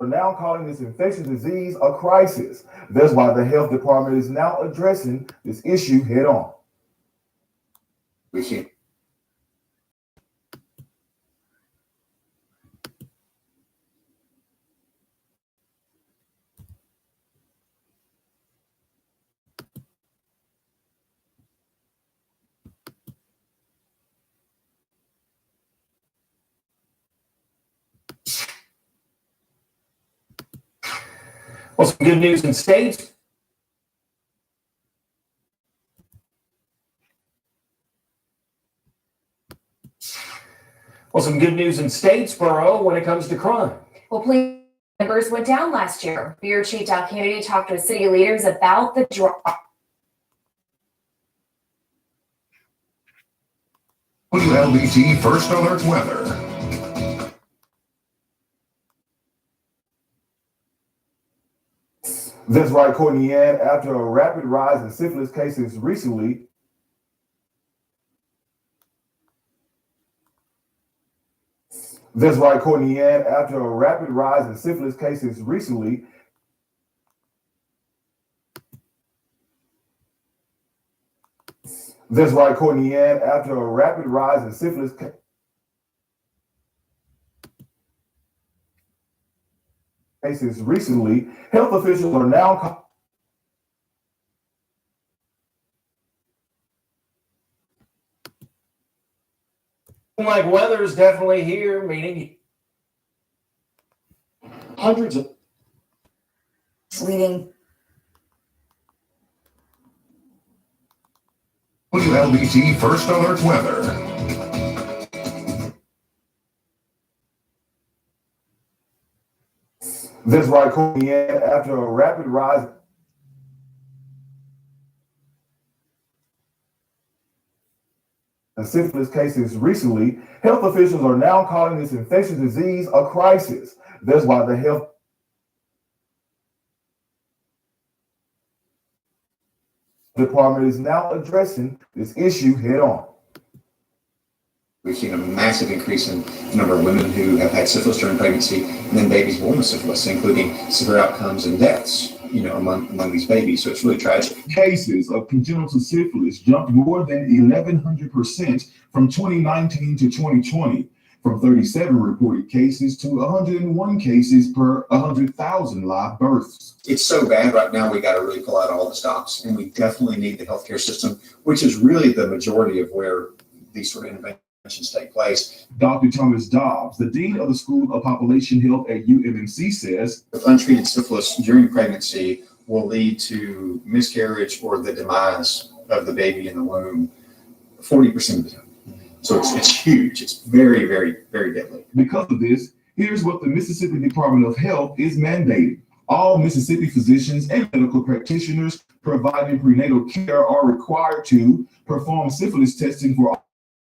are now calling this infectious disease a crisis. That's why the health department is now addressing this issue head on. We see. Well, some good news in states. Well, some good news in Statesboro when it comes to crime. Well, police numbers went down last year. Bureau Chief Dow Kennedy talked with city leaders about the drop. WLBT First Alert Weather. That's right, Courtney. And after a rapid rise in syphilis cases recently, That's right, Courtney. And after a rapid rise in syphilis cases recently, That's right, Courtney. And after a rapid rise in syphilis cases recently, health officials are now Like weather is definitely here, meaning Hundreds of leading. WLBT First Alert Weather. That's right, Courtney. And after a rapid rise in syphilis cases recently, health officials are now calling this infectious disease a crisis. That's why the health department is now addressing this issue head on. We've seen a massive increase in the number of women who have had syphilis during pregnancy, and then babies born with syphilis, including severe outcomes and deaths, among these babies. So it's really tragic. Cases of congenital syphilis jumped more than 1,100% from 2019 to 2020, from 37 reported cases to 101 cases per 100,000 live births. It's so bad right now, we got to really pull out all the stops, and we definitely need the healthcare system, which is really the majority of where these sort of interventions take place. Dr. Thomas Dobbs, the Dean of the School of Population Health at UMMC, says If untreated syphilis during pregnancy will lead to miscarriage or the demise of the baby in the womb 40% of the time. So it's huge. It's very, very, very deadly. because of this, here's what the Mississippi Department of Health is mandating. All Mississippi physicians and medical practitioners providing prenatal care are required to perform syphilis testing for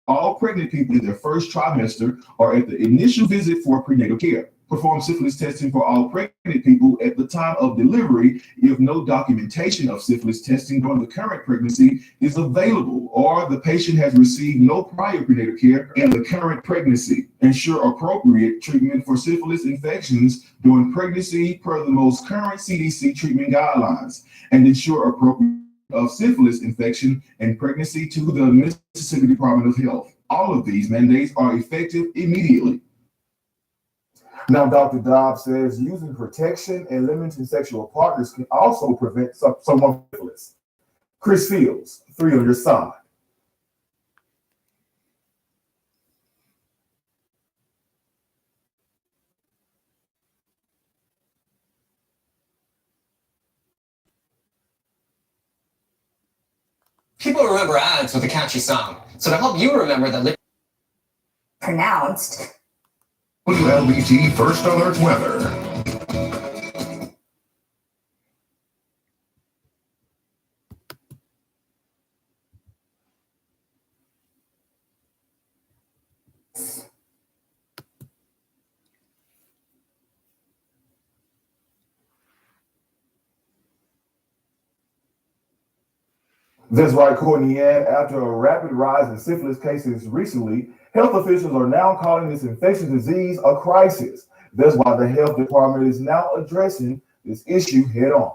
all pregnant people in their first trimester or at the initial visit for prenatal care. Perform syphilis testing for all pregnant people at the time of delivery if no documentation of syphilis testing during the current pregnancy is available or the patient has received no prior prenatal care in the current pregnancy. Ensure appropriate treatment for syphilis infections during pregnancy per the most current CDC treatment guidelines, and ensure appropriate of syphilis infection and pregnancy to the Mississippi Department of Health. All of these mandates are effective immediately. Now, Dr. Dobbs says using protection and limiting sexual partners can also prevent someone from syphilis. Chris Fields, 3 on your side. People remember ads with a catchy song. So to help you remember that Pronounced. WLBT First Alert Weather. That's right, Courtney. And after a rapid rise in syphilis cases recently, health officials are now calling this infectious disease a crisis. That's why the health department is now addressing this issue head on.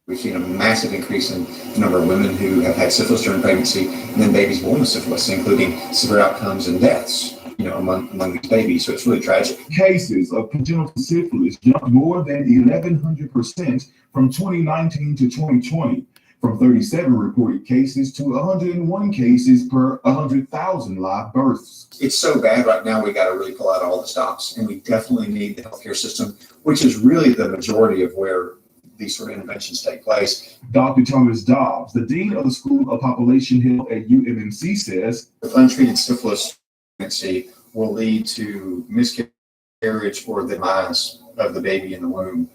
We've seen a massive increase in the number of women who have had syphilis during pregnancy and then babies born with syphilis, including severe outcomes and deaths, among these babies. So it's really tragic. Cases of congenital syphilis jumped more than 1,100% from 2019 to 2020, from 37 reported cases to 101 cases per 100,000 live births. It's so bad right now, we got to really pull out all the stops, and we definitely need the healthcare system, which is really the majority of where these sort of interventions take place. Dr. Thomas Dobbs, the Dean of the School of Population Health at UMMC, says, With untreated syphilis, pregnancy will lead to miscarriage or the demise of the baby in the womb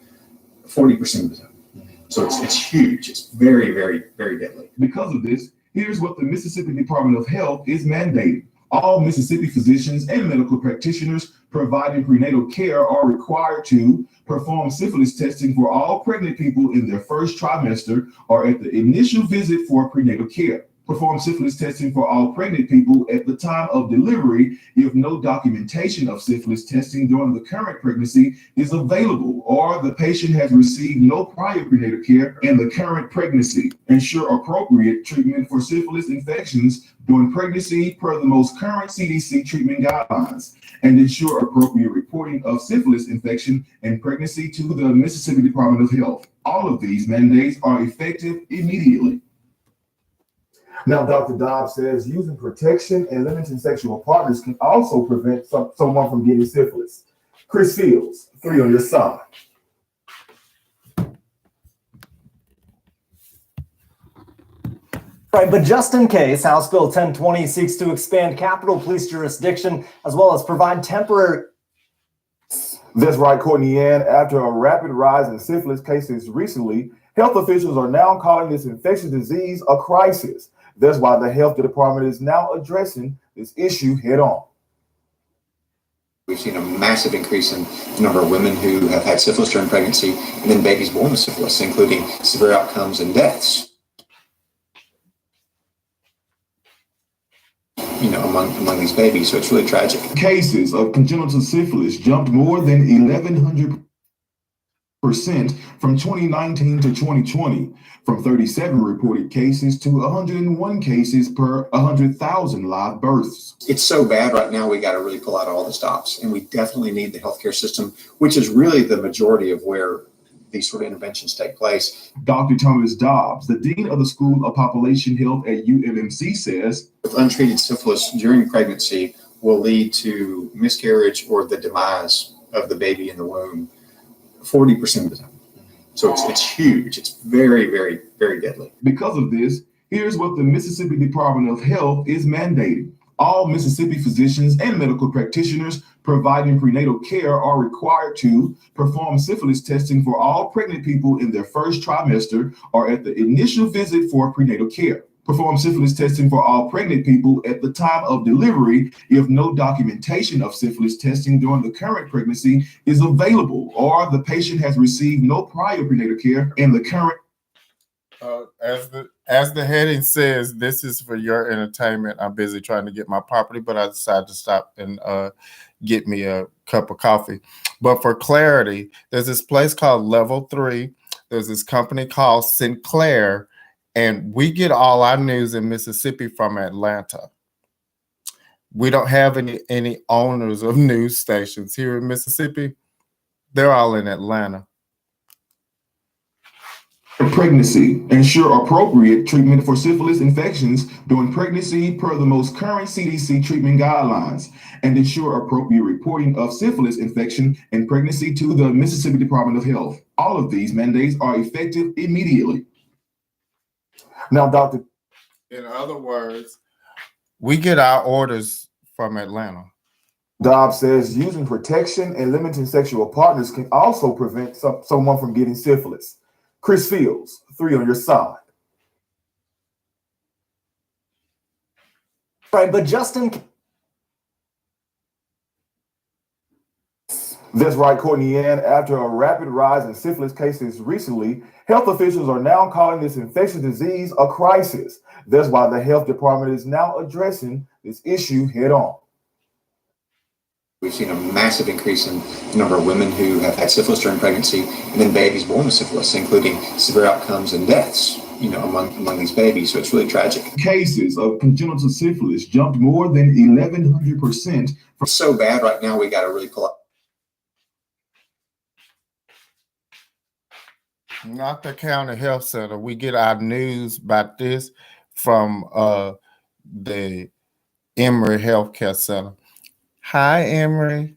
40% of the time. So it's huge. It's very, very, very deadly. Because of this, here's what the Mississippi Department of Health is mandating. All Mississippi physicians and medical practitioners providing prenatal care are required to perform syphilis testing for all pregnant people in their first trimester or at the initial visit for prenatal care. Perform syphilis testing for all pregnant people at the time of delivery if no documentation of syphilis testing during the current pregnancy is available or the patient has received no prior prenatal care in the current pregnancy. Ensure appropriate treatment for syphilis infections during pregnancy per the most current CDC treatment guidelines, and ensure appropriate reporting of syphilis infection and pregnancy to the Mississippi Department of Health. All of these mandates are effective immediately. Now, Dr. Dobbs says using protection and limiting sexual partners can also prevent someone from getting syphilis. Chris Fields, 3 on your side. Right, but just in case, House Bill 1020 seeks to expand Capitol Police jurisdiction as well as provide temporary. That's right, Courtney. After a rapid rise in syphilis cases recently, health officials are now calling this infectious disease a crisis. That's why the health department is now addressing this issue head on. We've seen a massive increase in the number of women who have had syphilis during pregnancy and then babies born with syphilis, including severe outcomes and deaths, among these babies. So it's really tragic. Cases of congenital syphilis jumped more than 1,100% from 2019 to 2020, from 37 reported cases to 101 cases per 100,000 live births. It's so bad right now, we got to really pull out all the stops, and we definitely need the healthcare system, which is really the majority of where these sort of interventions take place. Dr. Thomas Dobbs, the Dean of the School of Population Health at UMMC, says, With untreated syphilis during pregnancy will lead to miscarriage or the demise of the baby in the womb 40% of the time. So it's huge. It's very, very, very deadly. Because of this, here's what the Mississippi Department of Health is mandating. All Mississippi physicians and medical practitioners providing prenatal care are required to perform syphilis testing for all pregnant people in their first trimester or at the initial visit for prenatal care. Perform syphilis testing for all pregnant people at the time of delivery if no documentation of syphilis testing during the current pregnancy is available or the patient has received no prior prenatal care in the current. As the heading says, this is for your entertainment. I'm busy trying to get my property, but I decided to stop and get me a cup of coffee. But for clarity, there's this place called Level 3. There's this company called Sinclair, and we get all our news in Mississippi from Atlanta. We don't have any owners of news stations here in Mississippi. They're all in Atlanta. Pregnancy. Ensure appropriate treatment for syphilis infections during pregnancy per the most current CDC treatment guidelines, and ensure appropriate reporting of syphilis infection and pregnancy to the Mississippi Department of Health. All of these mandates are effective immediately. Now, Dr. In other words, we get our orders from Atlanta. Dobbs says using protection and limiting sexual partners can also prevent someone from getting syphilis. Chris Fields, 3 on your side. Right, but Justin. That's right, Courtney. After a rapid rise in syphilis cases recently, health officials are now calling this infectious disease a crisis. That's why the health department is now addressing this issue head on. We've seen a massive increase in the number of women who have had syphilis during pregnancy, and then babies born with syphilis, including severe outcomes and deaths, among these babies. So it's really tragic. Cases of congenital syphilis jumped more than 1,100%. It's so bad right now, we got to really pull up. Not the County Health Center. We get our news about this from the Emory Healthcare Center. Hi, Emory.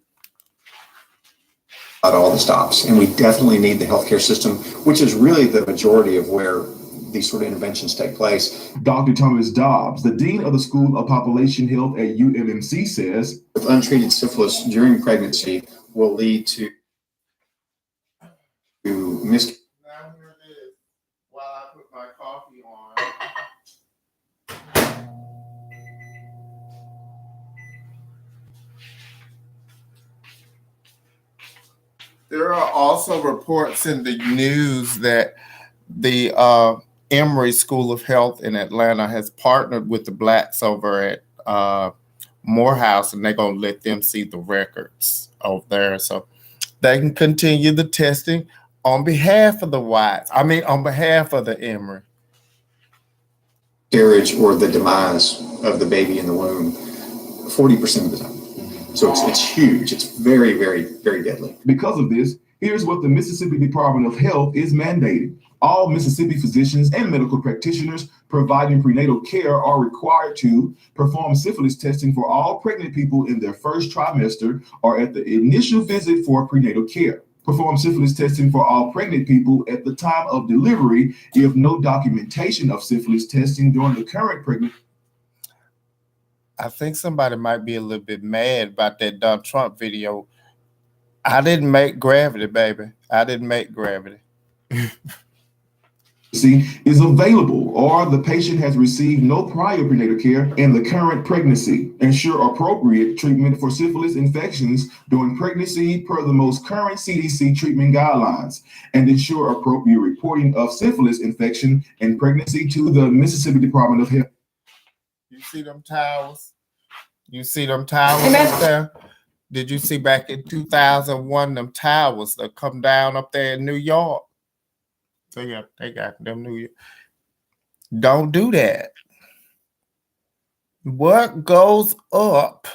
At all the stops, and we definitely need the healthcare system, which is really the majority of where these sort of interventions take place. Dr. Thomas Dobbs, the Dean of the School of Population Health at UMMC, says, With untreated syphilis during pregnancy will lead to miscarriage. Now here it is. While I put my coffee on. There are also reports in the news that the Emory School of Health in Atlanta has partnered with the Blacks over at Morehouse, and they're going to let them see the records over there so they can continue the testing on behalf of the whites. On behalf of the Emory. Miscarriage or the demise of the baby in the womb 40% of the time. So it's huge. It's very, very, very deadly. because of this, here's what the Mississippi Department of Health is mandating. All Mississippi physicians and medical practitioners providing prenatal care are required to perform syphilis testing for all pregnant people in their first trimester or at the initial visit for prenatal care. Perform syphilis testing for all pregnant people at the time of delivery if no documentation of syphilis testing during the current pregnancy. I think somebody might be a little bit mad about that Donald Trump video. I didn't make gravity, baby. I didn't make gravity. Is available or the patient has received no prior prenatal care in the current pregnancy. Ensure appropriate treatment for syphilis infections during pregnancy per the most current CDC treatment guidelines, and ensure appropriate reporting of syphilis infection in pregnancy to the Mississippi Department of Health. You see them towers? You see them towers up there? Did you see back in 2001 them towers that come down up there in New York? So yeah, they got them New York. Don't do that. What goes up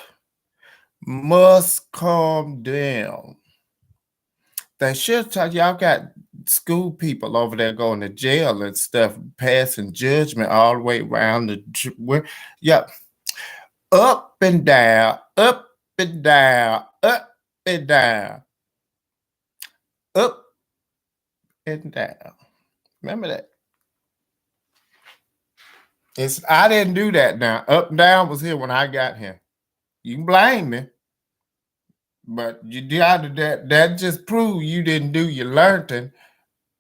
must come down. They should tell y'all got school people over there going to jail and stuff, passing judgment all the way around the yeah, up and down, up and down, up and down, up and down. Remember that. I didn't do that now. Up and down was here when I got here. You can blame me. But you did that just proved you didn't do your learning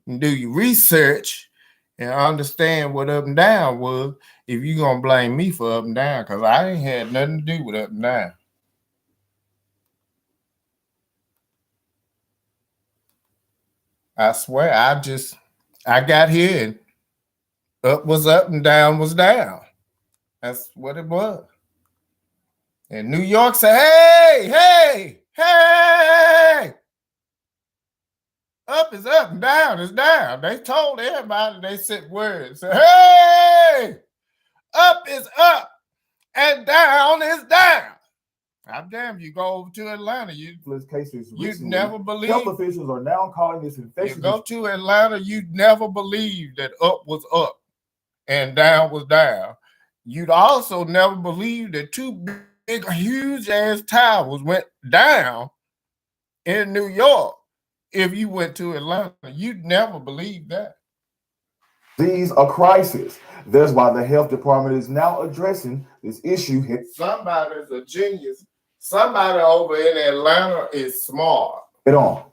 and do your research and understand what up and down was if you're gonna blame me for up and down, because I ain't had nothing to do with up and down. I swear, I got here and up was up and down was down. That's what it was. And New York said, hey, hey, hey. Up is up and down is down. They told everybody, they said words. Said, hey, up is up and down is down. I'm damn, you go over to Atlanta, you'd never believe. Health officials are now calling this infection. You go to Atlanta, you'd never believe that up was up and down was down. You'd also never believe that two big, huge ass towers went down in New York. If you went to Atlanta, you'd never believe that. These are crises. That's why the health department is now addressing this issue. Somebody's a genius. Somebody over in Atlanta is smart. Head on.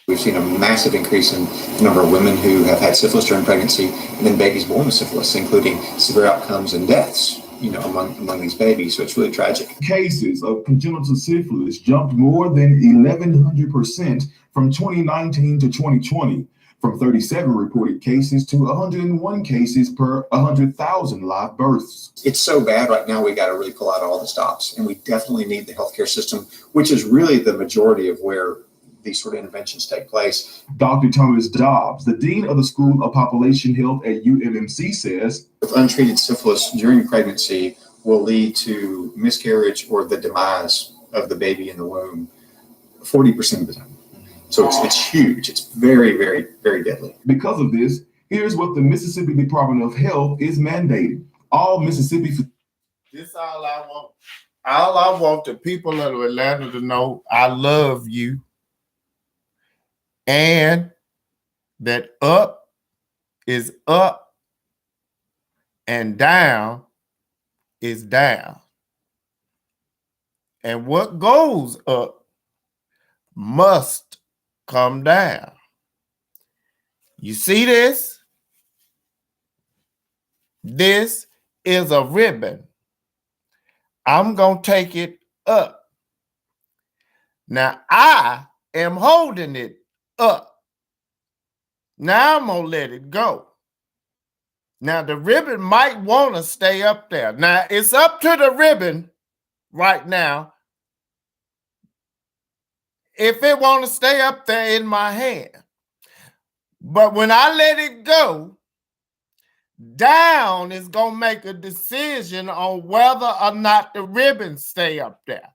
We've seen a massive increase in the number of women who have had syphilis during pregnancy, and then babies born with syphilis, including severe outcomes and deaths, among these babies. So it's really tragic. Cases of congenital syphilis jumped more than 1,100% from 2019 to 2020. from 37 reported cases to 101 cases per 100,000 live births. It's so bad right now, we got to really pull out all the stops. And we definitely need the healthcare system, which is really the majority of where these sort of interventions take place. Dr. Thomas Dobbs, the Dean of the School of Population Health at UMMC, says, With untreated syphilis during pregnancy will lead to miscarriage or the demise of the baby in the womb 40% of the time. So it's huge. It's very, very, very deadly. Because of this, here's what the Mississippi Department of Health is mandating. All Mississippi. This is all I want. All I want the people of Atlanta to know I love you. And that up is up and down is down. And what goes up must come down. You see this? This is a ribbon. I'm going to take it up. Now I am holding it up. Now I'm going to let it go. Now the ribbon might want to stay up there. Now it's up to the ribbon right now if it want to stay up there in my hand. But when I let it go, down is going to make a decision on whether or not the ribbon stay up there.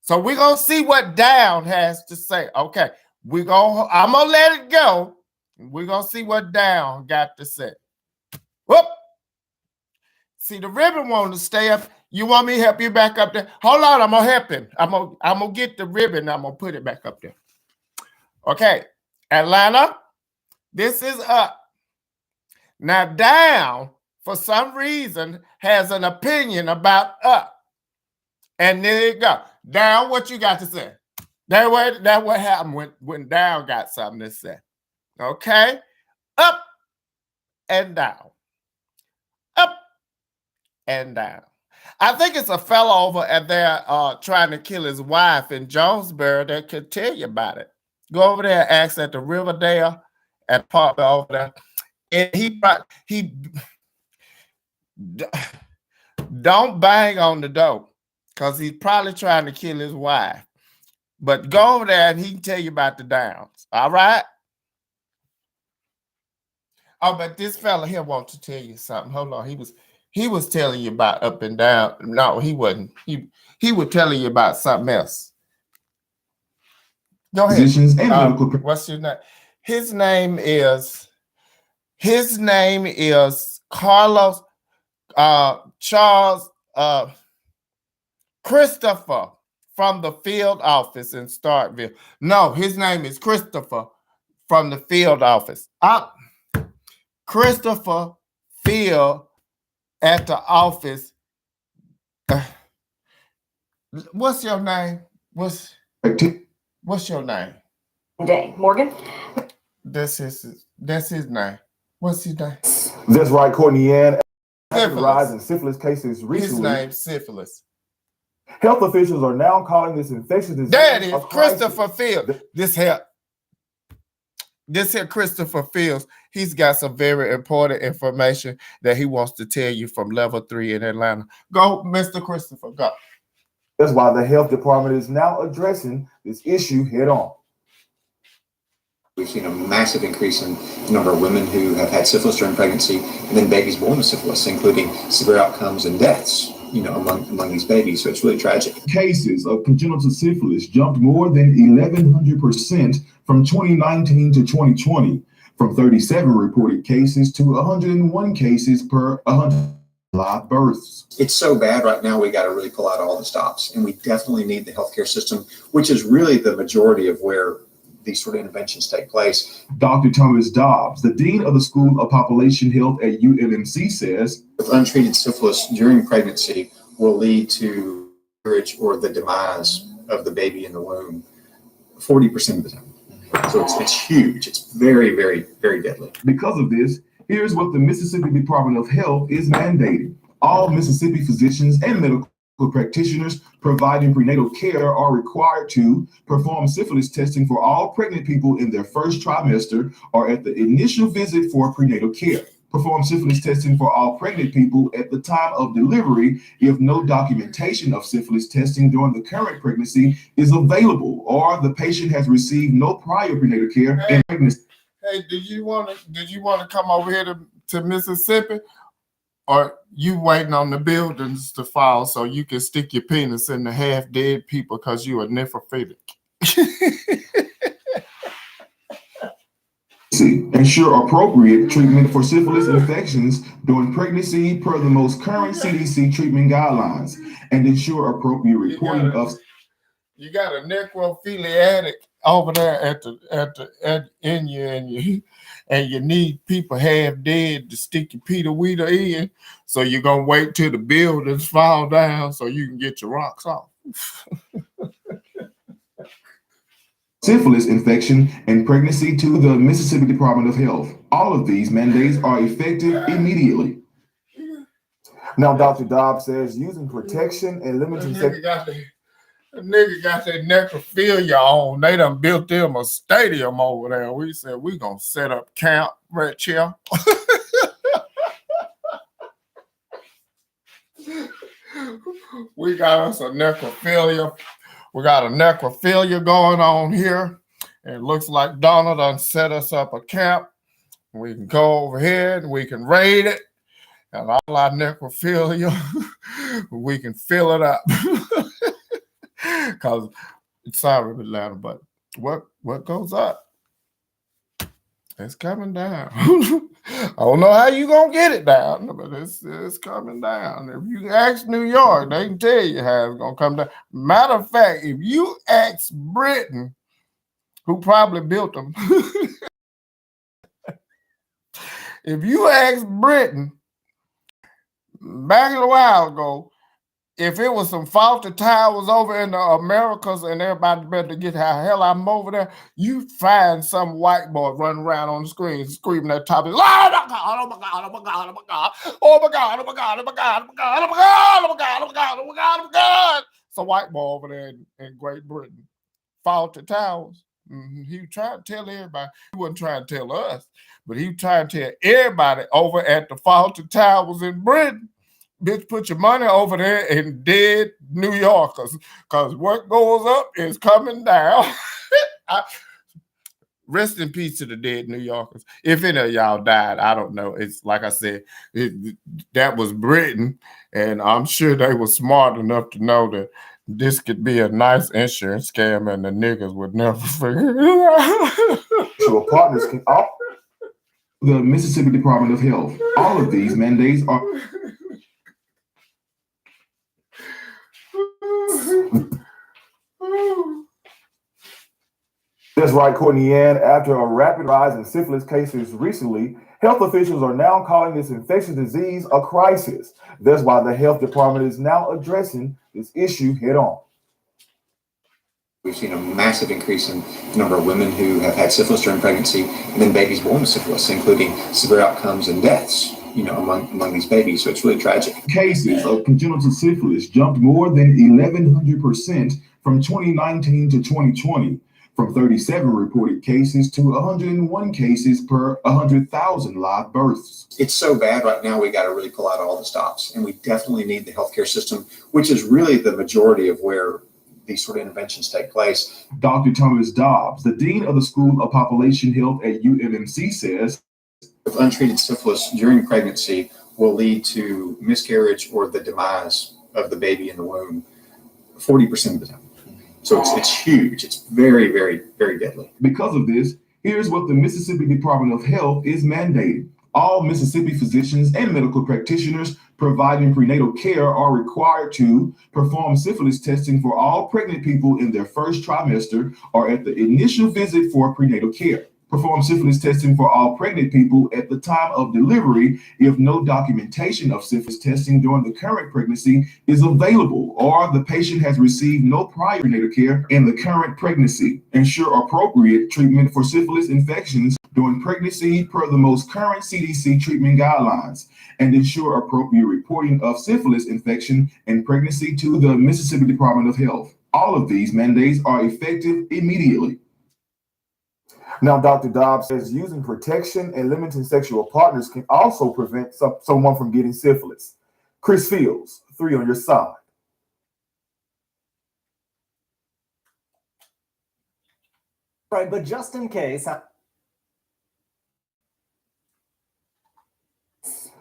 So we're going to see what down has to say. Okay, I'm going to let it go. We're going to see what down got to say. Whoop. See, the ribbon wants to stay up. You want me to help you back up there? Hold on, I'm going to help him. I'm going to get the ribbon. I'm going to put it back up there. Okay, Atlanta, this is up. Now, down, for some reason, has an opinion about up. And there you go. Down, what you got to say? That's what happened when down got something to say. Okay? Up and down. Up and down. I think it's a fellow over at there trying to kill his wife in Jonesboro that could tell you about it. Go over there and ask at the Riverdale and park over there. And he don't bang on the door because he's probably trying to kill his wife. But go over there and he can tell you about the downs. All right? Oh, but this fella here wants to tell you something. Hold on. He was telling you about up and down. No, he wasn't. He was telling you about something else. Go ahead. What's your name? His name is Carlos Charles Christopher from the field office in Starkville. No, his name is Christopher from the field office. Christopher Field at the office. What's your name? What's your name? Day. Morgan? That's his name. What's his name? That's right, Courtney. And the Syphillis. rise in syphilis cases recently. His name's Syphillis. Health officials are now calling this infectious disease. That is a crisis. Christopher Fields. This here Christopher Fields, he's got some very important information that he wants to tell you from level 3 in Atlanta. Go, Mr. Christopher, go. That's why the health department is now addressing this issue head on. We've seen a massive increase in the number of women who have had syphilis during pregnancy and then babies born with syphilis, including severe outcomes and deaths, among these babies. So it's really tragic. Cases of congenital syphilis jumped more than 1,100% from 2019 to 2020, from 37 reported cases to 101 cases per 100 live births. It's so bad right now, we got to really pull out all the stops. And we definitely need the healthcare system, which is really the majority of where these sort of interventions take place. Dr. Thomas Dobbs, the Dean of the School of Population Health at UMMC, says, With untreated syphilis during pregnancy will lead to miscarriage or the demise of the baby in the womb 40% of the time. So it's huge. It's very, very, very deadly. Because of this, here's what the Mississippi Department of Health is mandating. All Mississippi physicians and medical Practitioners providing prenatal care are required to perform syphilis testing for all pregnant people in their first trimester or at the initial visit for prenatal care. Perform syphilis testing for all pregnant people at the time of delivery if no documentation of syphilis testing during the current pregnancy is available or the patient has received no prior prenatal care in pregnancy. Hey, did you want to come over here to Mississippi? Or you waiting on the buildings to fall so you can stick your penis in the half-dead people because you are nephrophilic? Ensure appropriate treatment for syphilis infections during pregnancy per the most current CDC treatment guidelines, and ensure appropriate reporting of. You got a necrophiliac over there in you, and you need people half dead to stick your Peter Weeder in. So you're gonna wait till the buildings fall down so you can get your rocks off. Syphilis infection and pregnancy to the Mississippi Department of Health. All of these mandates are effective immediately. Now, Dr. Dobbs says using protection and limiting The nigga got that necrophilia on. They done built them a stadium over there. We said we gonna set up camp right here. We got us a necrophilia. We got a necrophilia going on here. It looks like Donna done set us up a camp. We can go over here and we can raid it. And all our necrophilia, we can fill it up. Because it's sorry, Atlanta, but what goes up, it's coming down. I don't know how you gonna get it down, but it's coming down. If you ask New York, they can tell you how it's gonna come down. Matter of fact, if you ask Britain, who probably built them, if you ask Britain back a while ago, if it was some faulty towers over in the Americas and everybody better get the hell out of over there, you find some white boy running around on the screen screaming at the top of his, oh my God, oh my God, oh my God, oh my God, oh my God, oh my God, oh my God, oh my God, oh my God, oh my God, oh my God, oh my God, oh my God. It's a white boy over there in Great Britain. Faulty towers. He was trying to tell everybody. He wasn't trying to tell us, but he was trying to tell everybody over at the faulty towers in Britain. Bitch, put your money over there in dead New Yorkers, because what goes up is coming down. Rest in peace to the dead New Yorkers. If any of y'all died, I don't know. It's like I said, that was Britain, and I'm sure they were smart enough to know that this could be a nice insurance scam, and the niggas would never figure it out. So partners can the Mississippi Department of Health. All of these mandates are. That's right, Courtney. And after a rapid rise in syphilis cases recently, health officials are now calling this infectious disease a crisis. That's why the health department is now addressing this issue head on. We've seen a massive increase in the number of women who have had syphilis during pregnancy, and then babies born with syphilis, including severe outcomes and deaths, among these babies. So it's really tragic. Cases of congenital syphilis jumped more than 1,100% from 2019 to 2020, from 37 reported cases to 101 cases per 100,000 live births. It's so bad right now, we got to really pull out all the stops, and we definitely need the healthcare system, which is really the majority of where these sort of interventions take place. Dr. Thomas Dobbs, the Dean of the School of Population Health at UMMC, says, untreated syphilis during pregnancy will lead to miscarriage or the demise of the baby in the womb 40% of the time. So it's huge. It's very, very, very deadly. Because of this, here's what the Mississippi Department of Health is mandating. All Mississippi physicians and medical practitioners providing prenatal care are required to perform syphilis testing for all pregnant people in their first trimester or at the initial visit for prenatal care. Perform syphilis testing for all pregnant people at the time of delivery if no documentation of syphilis testing during the current pregnancy is available or the patient has received no prior prenatal care in the current pregnancy. Ensure appropriate treatment for syphilis infections during pregnancy per the most current CDC treatment guidelines, and ensure appropriate reporting of syphilis infection and pregnancy to the Mississippi Department of Health. All of these mandates are effective immediately. Now, Dr. Dobbs says using protection and limiting sexual partners can also prevent someone from getting syphilis. Chris Fields, 3 on your side. Right, but just in case.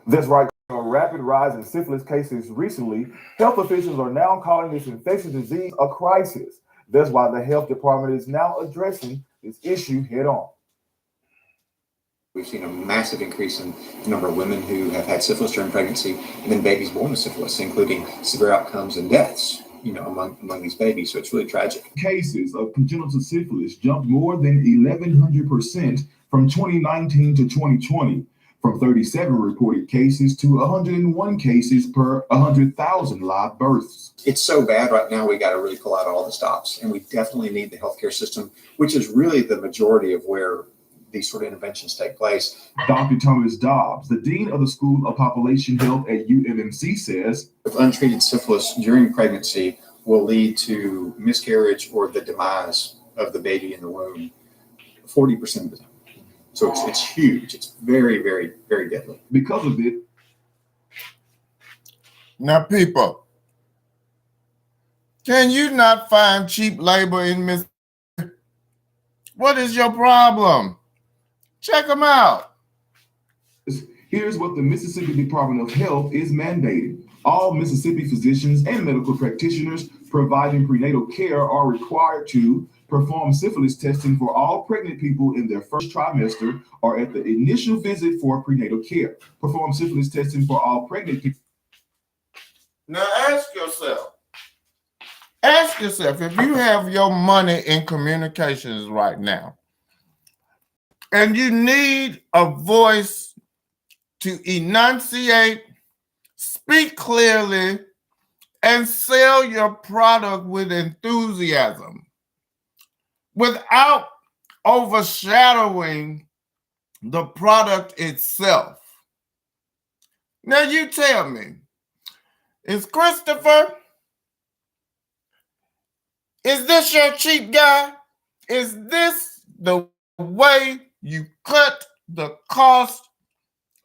That's right. A rapid rise in syphilis cases recently, health officials are now calling this infectious disease a crisis. That's why the health department is now addressing this issue head on. We've seen a massive increase in the number of women who have had syphilis during pregnancy, and then babies born with syphilis, including severe outcomes and deaths, among these babies. So it's really tragic. Cases of congenital syphilis jumped more than 1,100% from 2019 to 2020, from 37 reported cases to 101 cases per 100,000 live births. It's so bad right now, we got to really pull out all the stops, and we definitely need the healthcare system, which is really the majority of where these sort of interventions take place. Dr. Thomas Dobbs, the Dean of the School of Population Health at UMMC, says, Untreated syphilis during pregnancy will lead to miscarriage or the demise of the baby in the womb 40% of the time. So it's huge. It's very, very, very deadly. Because of it. Now, people, can you not find cheap labor in Mississippi? What is your problem? Check them out. Here's what the Mississippi Department of Health is mandating. All Mississippi physicians and medical practitioners providing prenatal care are required to perform syphilis testing for all pregnant people in their first trimester or at the initial visit for prenatal care. Perform syphilis testing for all pregnant people. Now ask yourself, if you have your money in communications right now, and you need a voice to enunciate, speak clearly, and sell your product with enthusiasm without overshadowing the product itself. Now you tell me, is this your cheap guy? Is this the way you cut the cost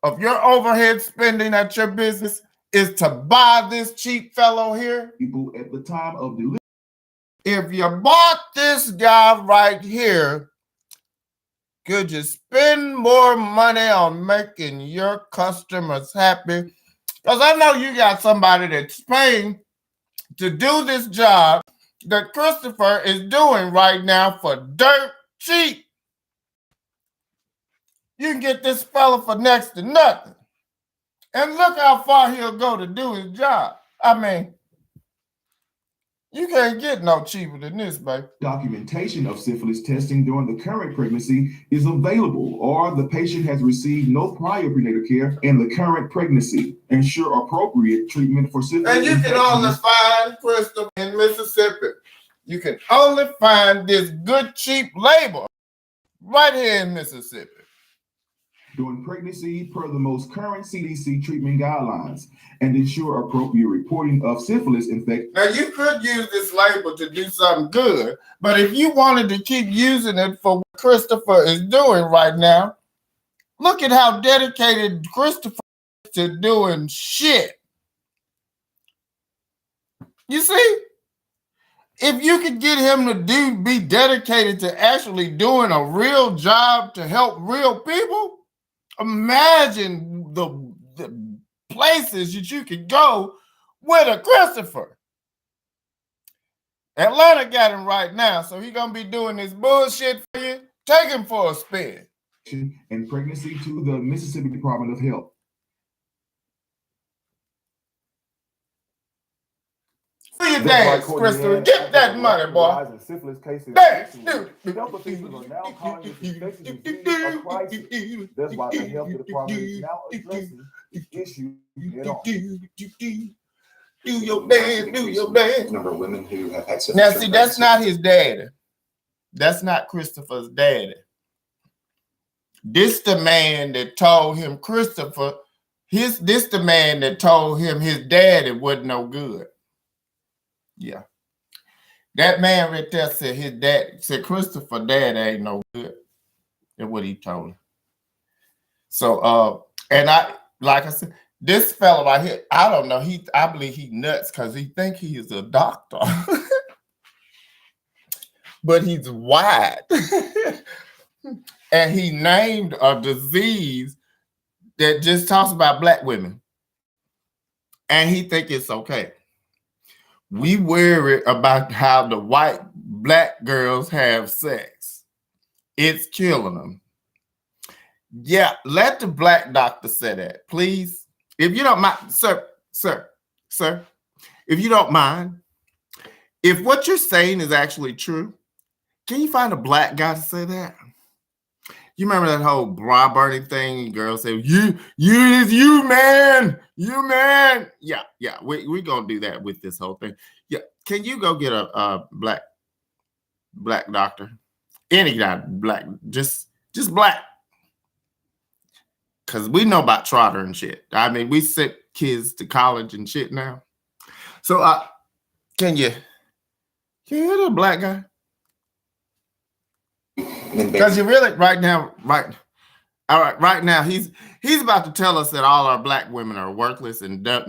of your overhead spending at your business, is to buy this cheap fellow here? People at the time of delivery. If you bought this guy right here, could you spend more money on making your customers happy? Because I know you got somebody that's paying to do this job that Christopher is doing right now for dirt cheap. You can get this fella for next to nothing. And look how far he'll go to do his job. I mean, you can't get no cheaper than this, baby. Documentation of syphilis testing during the current pregnancy is available, or the patient has received no prior prenatal care in the current pregnancy. Ensure appropriate treatment for syphilis. And you can only find, Crystal, in Mississippi. You can only find this good, cheap labor right here in Mississippi. During pregnancy per the most current CDC treatment guidelines, and ensure appropriate reporting of syphilis infection. Now, you could use this label to do something good, but if you wanted to keep using it for what Christopher is doing right now, look at how dedicated Christopher is to doing shit. You see? If you could get him to be dedicated to actually doing a real job to help real people, imagine the places that you could go with a Christopher. Atlanta got him right now, so he's gonna be doing this bullshit for you. Take him for a spin. And pregnancy to the Mississippi Department of Health. Do your dance, Crystal. Get that money, boy. Syphilis cases Dance. health officials are now calling this infectious disease a crisis. That's why the health department is now addressing the issue head on. Do your dance, do your dance. Number of women who have had syphilis. Now, see, that's not his daddy. That's not Christopher's daddy. This the man that told him Christopher, this the man that told him his daddy wasn't no good. Yeah. That man right there said his dad, said Christopher dad ain't no good. That's what he told him. So and like I said, this fella right here, I don't know. I believe he nuts because he think he is a doctor. But he's white. And he named a disease that just talks about black women. And he think it's okay. We worry about how the white black girls have sex. It's killing them. Yeah, let the black doctor say that, please. If you don't mind, sir, if you don't mind, if what you're saying is actually true, can you find a black guy to say that? You remember that whole bra burning thing? Girls say, you, man. Yeah, we're going to do that with this whole thing. Yeah, can you go get a black doctor? Any guy, black, just black. Because we know about Trotter and shit. I mean, we sent kids to college and shit now. So can you get a black guy? Because you really right now, he's about to tell us that all our black women are worthless and dead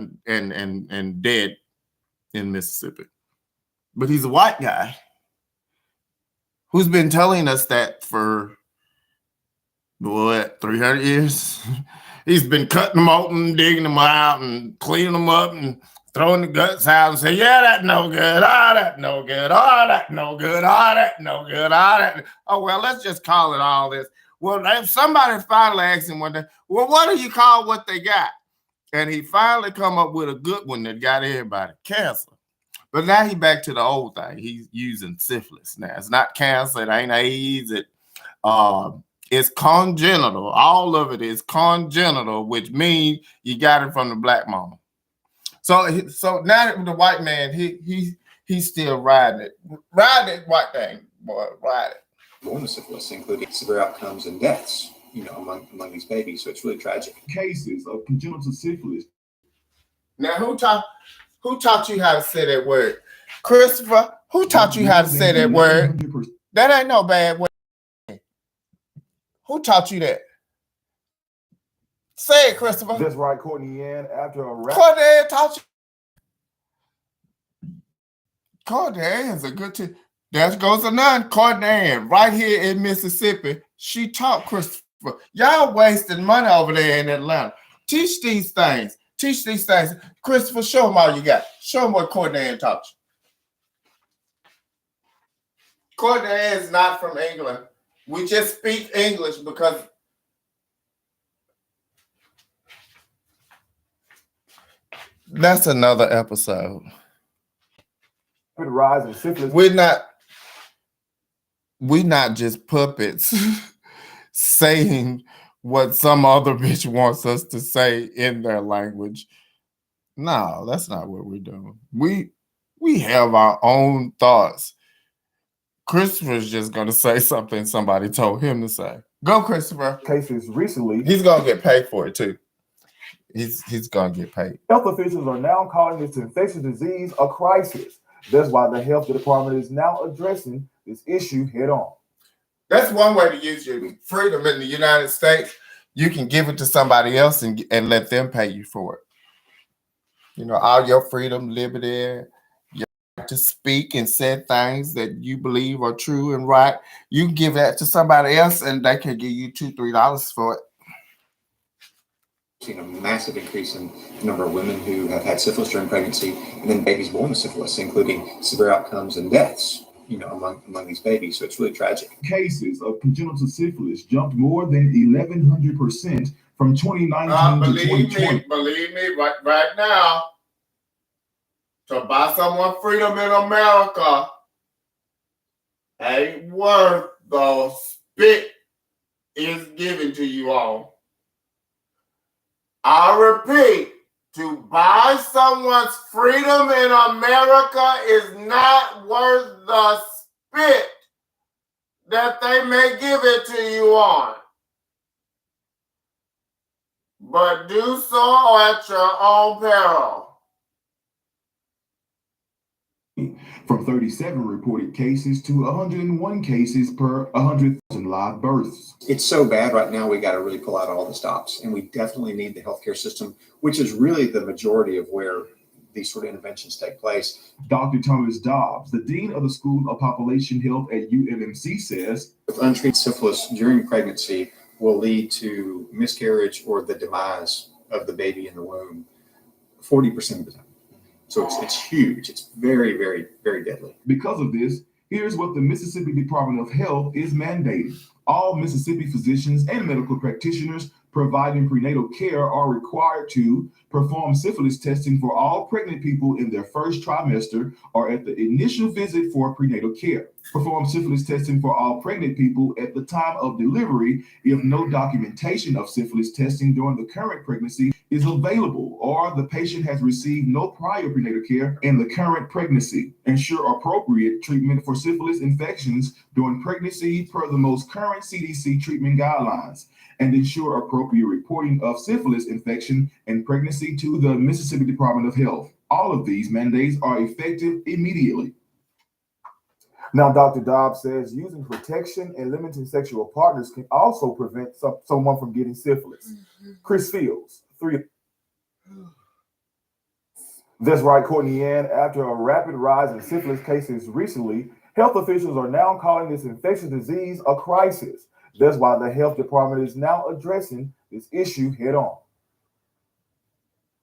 in Mississippi. But he's a white guy who's been telling us that for what, 300 years? He's been cutting them open, digging them out, and cleaning them up, and throwing the guts out and say, yeah, that's no good. That's no good. That's no good. That's no good. Oh, well, let's just call it all this. Well, if somebody finally asked him one day, well, what do you call what they got? And he finally come up with a good one that got everybody, cancer. But now he back to the old thing. He's using syphilis now. It's not cancer. It ain't AIDS. It's congenital. All of it is congenital, which means you got it from the black mama. So now the white man, he's still riding it. Ride that white thing, boy, ride it. Born with syphilis, including severe outcomes and deaths, among these babies. So it's really tragic. Cases of congenital syphilis. Now, who taught you how to say that word? Christopher, who taught you how to say that word? That ain't no bad word. Who taught you that? Say it, Christopher. That's right, Courtney. And after a Courtney taught you. Courtney is a good teacher. There goes another Courtney right here in Mississippi. She taught Christopher. Y'all wasting money over there in Atlanta. Teach these things. Christopher, show them all you got. Show them what Courtney taught you. Courtney is not from England. We just speak English because that's another episode. rise in syphilis. We're not just puppets saying what some other bitch wants us to say in their language. No, that's not what we're doing. We have our own thoughts. Christopher's just going to say something somebody told him to say. Go, Christopher. Cases recently. He's going to get paid for it, too. He's going to get paid. Health officials are now calling this infectious disease a crisis. That's why the health department is now addressing this issue head on. That's one way to use your freedom in the United States. You can give it to somebody else and let them pay you for it. All your freedom, liberty, to speak and say things that you believe are true and right. You can give that to somebody else and they can give you $2-3 for it. Seen a massive increase in the number of women who have had syphilis during pregnancy, and then babies born with syphilis, including severe outcomes and deaths, among these babies. So it's really tragic. Cases of congenital syphilis jumped more than 1,100% from 2019 to 2020. Believe me, right now, to buy someone freedom in America ain't worth the spit is given to you all. I repeat, to buy someone's freedom in America is not worth the spit that they may give it to you on. but do so at your own peril. From 37 reported cases to 101 cases per 100,000 live births. It's so bad right now, we got to really pull out all the stops. And we definitely need the healthcare system, which is really the majority of where these sort of interventions take place. Dr. Thomas Dobbs, the Dean of the School of Population Health at UNMC, says, With untreated syphilis during pregnancy will lead to miscarriage or the demise of the baby in the womb 40% of the time. So it's huge. It's very, very, very deadly. Because of this, here's what the Mississippi Department of Health is mandating. All Mississippi physicians and medical practitioners providing prenatal care are required to perform syphilis testing for all pregnant people in their first trimester or at the initial visit for prenatal care. Perform syphilis testing for all pregnant people at the time of delivery if no documentation of syphilis testing during the current pregnancy is available or the patient has received no prior prenatal care in the current pregnancy. Ensure appropriate treatment for syphilis infections during pregnancy per the most current CDC treatment guidelines, and ensure appropriate reporting of syphilis infection and pregnancy to the Mississippi Department of Health. All of these mandates are effective immediately. Now, Dr. Dobbs says using protection and limiting sexual partners can also prevent someone from getting syphilis. Chris Fields, 3. That's right, Courtney. And after a rapid rise in syphilis cases recently, health officials are now calling this infectious disease a crisis. That's why the health department is now addressing this issue head on.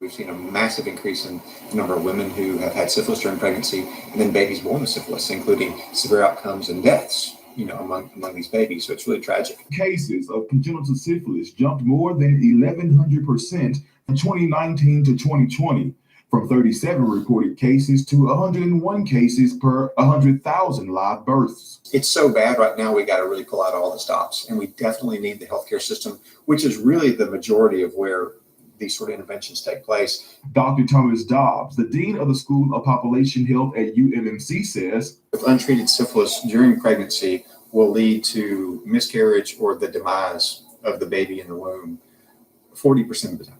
We've seen a massive increase in the number of women who have had syphilis during pregnancy and then babies born with syphilis, including severe outcomes and deaths, among these babies. So it's really tragic. Cases of congenital syphilis jumped more than 1,100% from 2019 to 2020, from 37 reported cases to 101 cases per 100,000 live births. It's so bad right now, we got to really pull out all the stops. And we definitely need the healthcare system, which is really the majority of where these sort of interventions take place. Dr. Thomas Dobbs, the Dean of the School of Population Health at UNMC, says, With untreated syphilis during pregnancy will lead to miscarriage or the demise of the baby in the womb 40% of the time.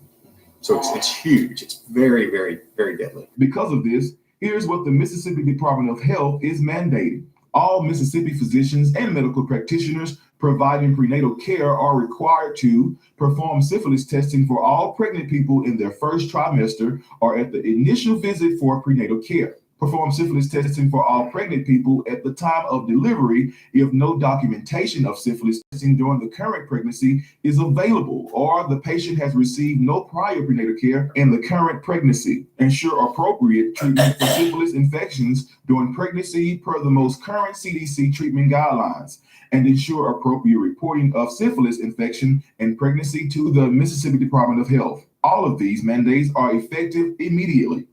So it's huge. It's very, very, very deadly. Because of this, here's what the Mississippi Department of Health is mandating. All Mississippi physicians and medical practitioners providing prenatal care are required to perform syphilis testing for all pregnant people in their first trimester or at the initial visit for prenatal care. Perform syphilis testing for all pregnant people at the time of delivery if no documentation of syphilis testing during the current pregnancy is available or the patient has received no prior prenatal care in the current pregnancy. Ensure appropriate treatment for syphilis infections during pregnancy per the most current CDC treatment guidelines, and ensure appropriate reporting of syphilis infection and pregnancy to the Mississippi Department of Health. All of these mandates are effective immediately.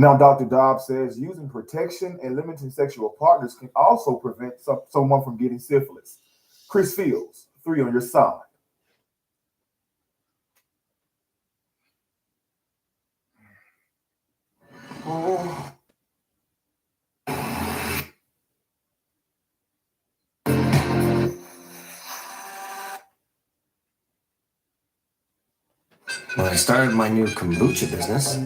Now, Dr. Dobbs says using protection and limiting sexual partners can also prevent someone from getting syphilis. Chris Fields, 3 on your side. When I started my new kombucha business,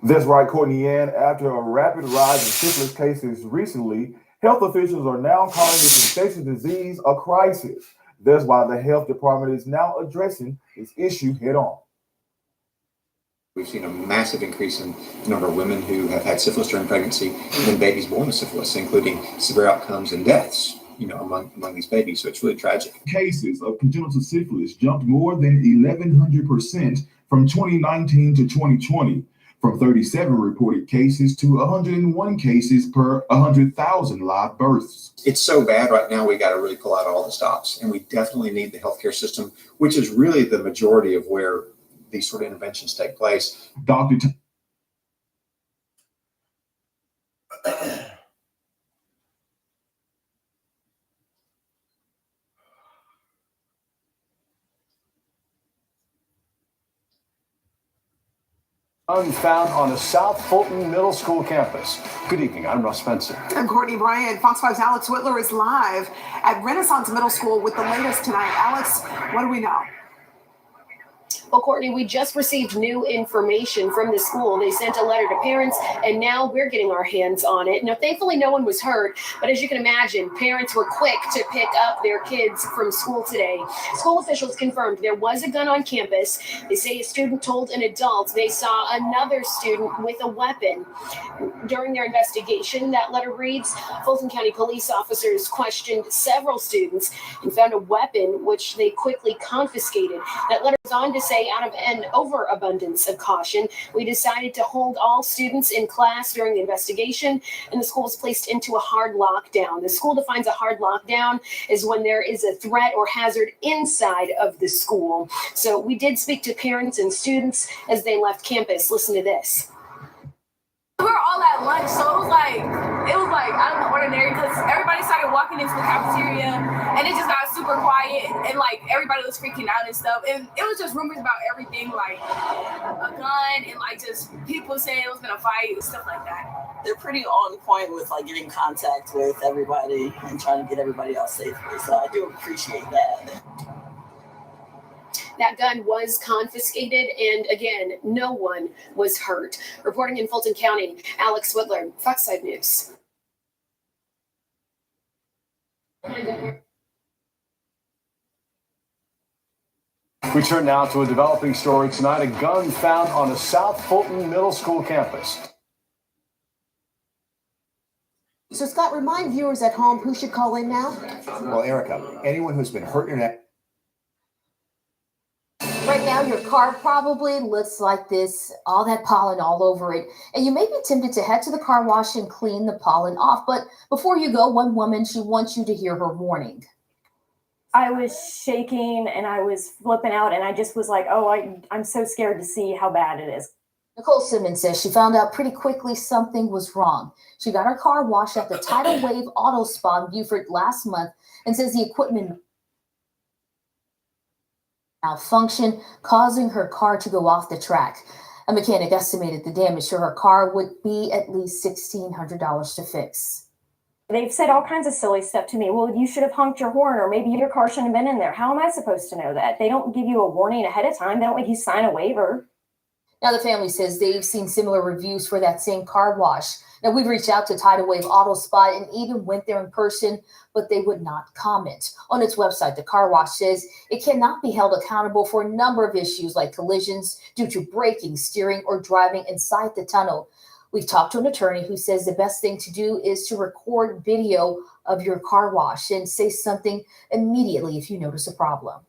That's right, Courtney. And after a rapid rise in syphilis cases recently, health officials are now calling this infectious disease a crisis. That's why the health department is now addressing this issue head on. We've seen a massive increase in the number of women who have had syphilis during pregnancy and babies born with syphilis, including severe outcomes and deaths, among these babies. So it's really tragic. Cases of congenital syphilis jumped more than 1,100% from 2019 to 2020, from 37 reported cases to 101 cases per 100,000 live births. It's so bad right now, we got to really pull out all the stops. And we definitely need the healthcare system, which is really the majority of where these sort of interventions take place. Dr. Found on a South Fulton Middle School campus. Good evening, I'm Russ Spencer. I'm Courtney Bryant. Fox 5's Alex Whitler is live at Renaissance Middle School with the latest tonight. Alex, what do we know? Well, Courtney, we just received new information from the school. They sent a letter to parents, and now we're getting our hands on it. Now, thankfully, no one was hurt, but as you can imagine, parents were quick to pick up their kids from school today. School officials confirmed there was a gun on campus. They say a student told an adult they saw another student with a weapon. During their investigation, that letter reads, Fulton County police officers questioned several students and found a weapon, which they quickly confiscated. That letter goes on to say, out of an overabundance of caution, we decided to hold all students in class during the investigation, and the school was placed into a hard lockdown. The school defines a hard lockdown as when there is a threat or hazard inside of the school. So we did speak to parents and students as they left campus. Listen to this. We were all at lunch, so it was like out of the ordinary because everybody started walking into the cafeteria and it just got super quiet and like everybody was freaking out and stuff. And it was just rumors about everything, like a gun and like just people saying it was gonna fight and stuff like that. They're pretty on point with like getting contact with everybody and trying to get everybody out safely. So I do appreciate that. That gun was confiscated, and again, no one was hurt. Reporting in Fulton County, Alex Whitler, Fox 5 News. We turn now to a developing story tonight. A gun found on a South Fulton Middle School campus. So Scott, remind viewers at home who should call in now. Well, Erica, anyone who's been hurt in that. Right now, your car probably looks like this, all that pollen all over it. And you may be tempted to head to the car wash and clean the pollen off. But before you go, one woman, she wants you to hear her warning. I was shaking and I was flipping out and I just was like, oh, I'm so scared to see how bad it is. Nicole Simmons says she found out pretty quickly something was wrong. She got her car washed at the Tidal Wave Auto Spa in Beaufort last month and says the equipment malfunction, causing her car to go off the track. A mechanic estimated the damage to her car would be at least $1,600 to fix. They've said all kinds of silly stuff to me. Well, you should have honked your horn, or maybe your car shouldn't have been in there. How am I supposed to know that? They don't give you a warning ahead of time. They don't make you sign a waiver. Now, the family says they've seen similar reviews for that same car wash. Now, we've reached out to Tidal Wave Auto Spa and even went there in person, but they would not comment. On its website, the car wash says it cannot be held accountable for a number of issues like collisions due to braking, steering, or driving inside the tunnel. We've talked to an attorney who says the best thing to do is to record video of your car wash and say something immediately if you notice a problem.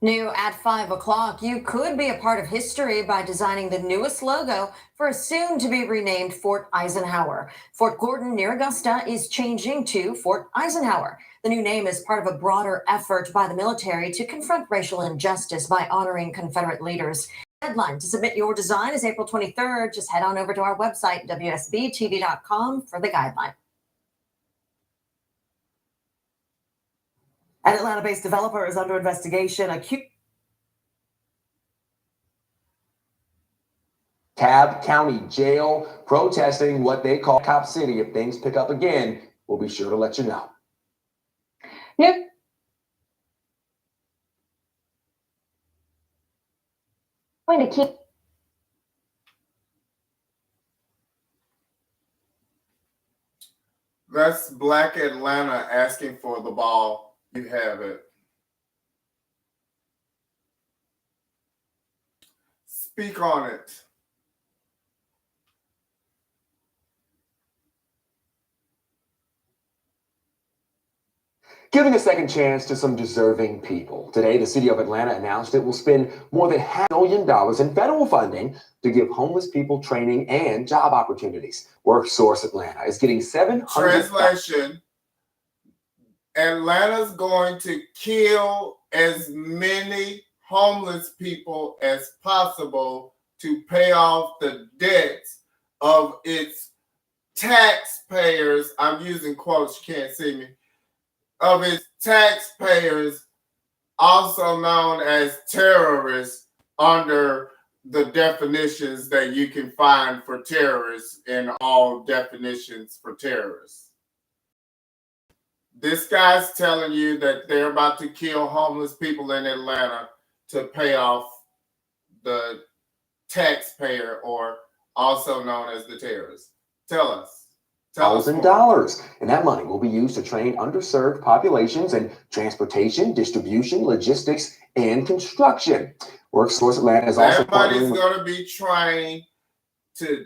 New at 5 o'clock, you could be a part of history by designing the newest logo for a soon to be renamed Fort Eisenhower. Fort Gordon near Augusta is changing to Fort Eisenhower. The new name is part of a broader effort by the military to confront racial injustice by honoring Confederate leaders. Deadline to submit your design is April 23rd. Just head on over to our website, WSBTV.com, for the guideline. An Atlanta-based developer is under investigation. Cobb County Jail protesting what they call Cop City. If things pick up again, we'll be sure to let you know. Going to keep. That's Black Atlanta asking for the ball. You have it. Speak on it. Giving a second chance to some deserving people. Today, the city of Atlanta announced it will spend more than $500 million in federal funding to give homeless people training and job opportunities. WorkSource Atlanta is getting 700. Translation: Atlanta's going to kill as many homeless people as possible to pay off the debts of its taxpayers. I'm using quotes, you can't see me. Of its taxpayers, also known as terrorists, under the definitions that you can find for terrorists in all definitions for terrorists. This guy's telling you that they're about to kill homeless people in Atlanta to pay off the taxpayer, or also known as the terrorists. Tell us. $1,000, and that money will be used to train underserved populations in transportation, distribution, logistics, and construction. WorkSource Atlanta is also that money's going to be trained to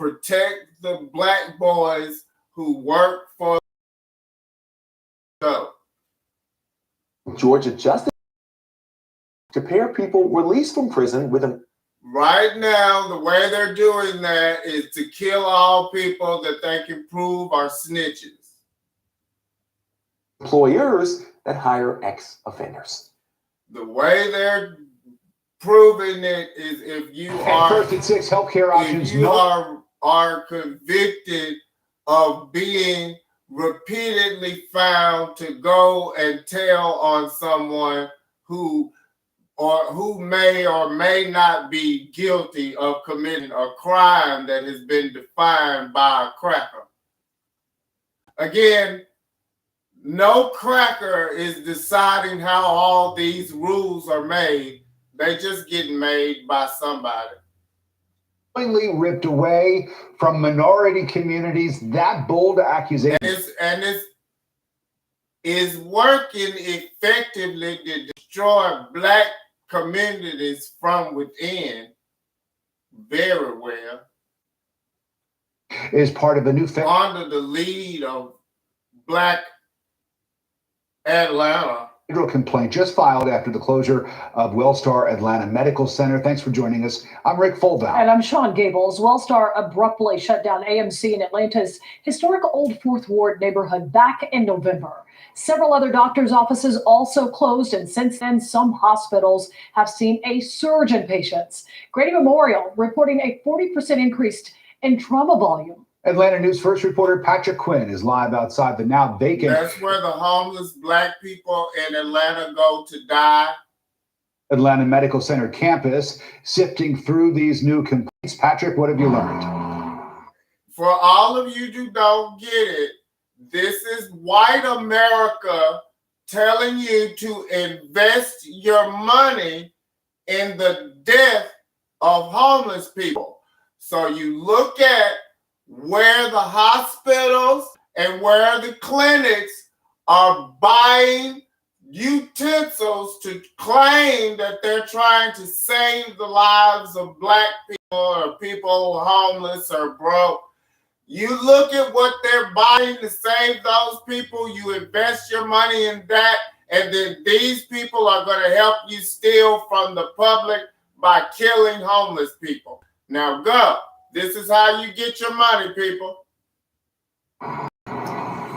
protect the Black boys who work for Georgia Justice to pair people released from prison with an. Right now, the way they're doing that is to kill all people that they can prove are snitches. Employers that hire ex-offenders. The way they're proving it is if you are First at 6 healthcare options. If you are convicted of being repeatedly found to go and tell on someone who may or may not be guilty of committing a crime that has been defined by a cracker. Again, no cracker is deciding how all these rules are made. They just get made by somebody. Ripped away from minority communities. That bold accusation. And it's is working effectively to destroy Black communities from within very well. Is part of a new under the lead of Black Atlanta. Federal complaint just filed after the closure of Wellstar Atlanta Medical Center. Thanks for joining us. I'm Rick Fuldown. And I'm Sean Gables. Wellstar abruptly shut down AMC in Atlanta's historic Old Fourth Ward neighborhood back in November. Several other doctors' offices also closed, and since then, some hospitals have seen a surge in patients. Grady Memorial reporting a 40% increase in trauma volume. Atlanta News First reporter Patrick Quinn is live outside the now vacant. That's where the homeless Black people in Atlanta go to die. Atlanta Medical Center campus, sifting through these new complaints. Patrick, what have you learned? For all of you who don't get it, this is white America telling you to invest your money in the death of homeless people. So you look at where the hospitals and where the clinics are buying utensils to claim that they're trying to save the lives of Black people or people homeless or broke. You look at what they're buying to save those people, you invest your money in that, and then these people are going to help you steal from the public by killing homeless people. Now go. This is how you get your money, people.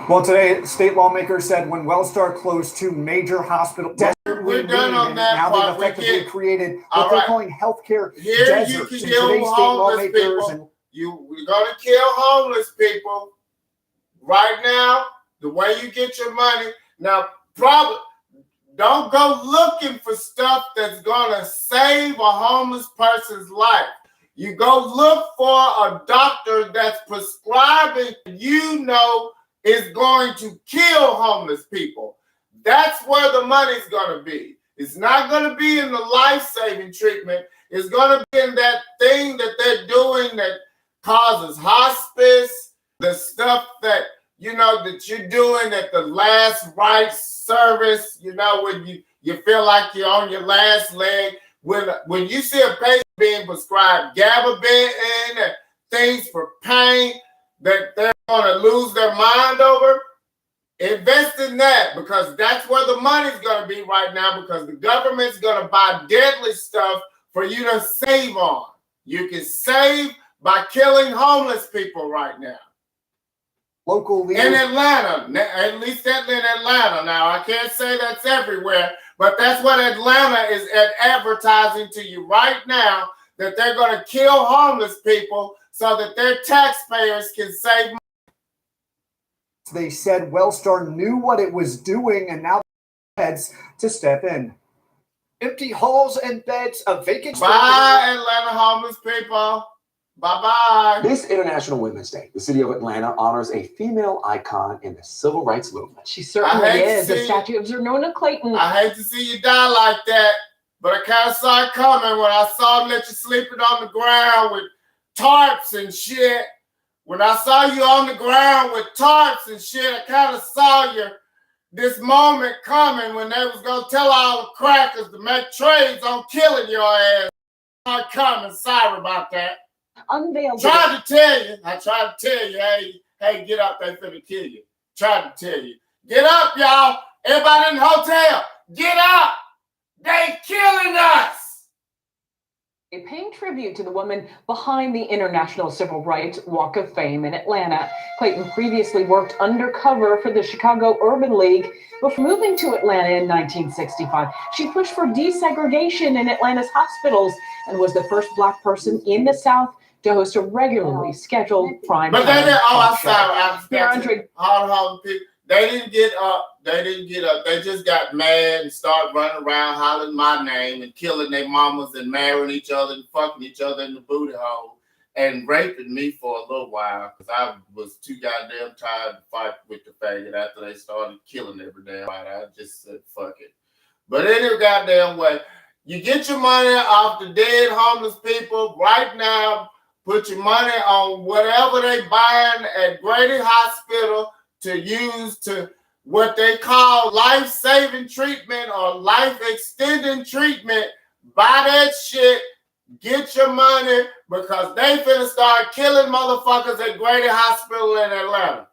Well, today, state lawmakers said when Wellstar closed two major hospitals, we're done on that now part. they've effectively created All what they're right. calling healthcare Here deserts. you can And kill today's state homeless lawmakers people. and We're gonna kill homeless people right now. The way you get your money now, probably don't go looking for stuff that's gonna save a homeless person's life. You go look for a doctor that's prescribing, is going to kill homeless people. That's where the money's going to be. It's not going to be in the life-saving treatment. It's going to be in that thing that they're doing that causes hospice, the stuff that, that you're doing at the last rites service, when you feel like you're on your last leg. When you see a patient being prescribed gabapentin and things for pain that they're going to lose their mind over, invest in that, because that's where the money's going to be right now, because the government's going to buy deadly stuff for you to save on. You can save by killing homeless people right now. Local leaders in Atlanta, at least in Atlanta. Now, I can't say that's everywhere, but that's what Atlanta is advertising to you right now, that they're going to kill homeless people so that their taxpayers can save money. They said Wellstar knew what it was doing, and now heads to step in. Empty halls and beds, a vacant. Bye, Atlanta homeless people. Bye-bye. This International Women's Day, the city of Atlanta honors a female icon in the civil rights movement. She certainly is. A statue of Zernona Clayton. I hate to see you die like that, but I kind of saw it coming when I saw that you sleeping on the ground with tarps and shit. When I saw you on the ground with tarps and shit, I kind of saw this moment coming when they was going to tell all the crackers to make trades on killing your ass. I'm coming. Sorry about that. Unveiled. I tried to tell you, hey, get up, they finna kill you. Tried to tell you. Get up, y'all. Everybody in the hotel, get up. They killing us. Paying tribute to the woman behind the International Civil Rights Walk of Fame in Atlanta. Clayton previously worked undercover for the Chicago Urban League before moving to Atlanta in 1965. She pushed for desegregation in Atlanta's hospitals and was the first Black person in the South to host a regularly scheduled prime time. But they didn't. I'm sorry. Hold people. They didn't get up. They just got mad and started running around hollering my name and killing their mamas and marrying each other and fucking each other in the booty hole and raping me for a little while because I was too goddamn tired to fight with the faggot after they started killing every damn body. I just said, fuck it. But any goddamn way, you get your money off the dead homeless people right now. Put your money on whatever they buying at Grady Hospital to use to what they call life-saving treatment or life-extending treatment. Buy that shit, get your money, because they finna start killing motherfuckers at Grady Hospital in Atlanta.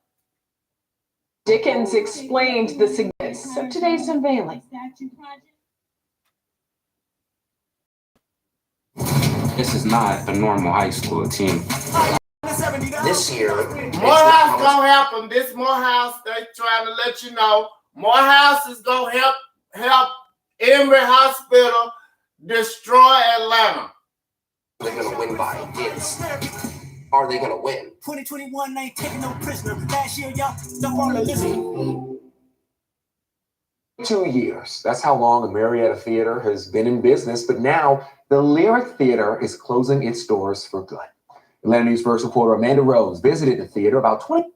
Dickens explained the significance of today's unveiling. This is not a normal high school team. This year, Morehouse gonna happen. This Morehouse, they trying to let you know. Morehouse is gonna help Emory Hospital destroy Atlanta. they're gonna win by this. Are they gonna win? 2021 ain't taking no prisoner. Last year, y'all don't want to listen. 2 years. That's how long the Marietta Theater has been in business, but now the Lyric Theater is closing its doors for good. Atlanta News First reporter Amanda Rose visited the theater about 20.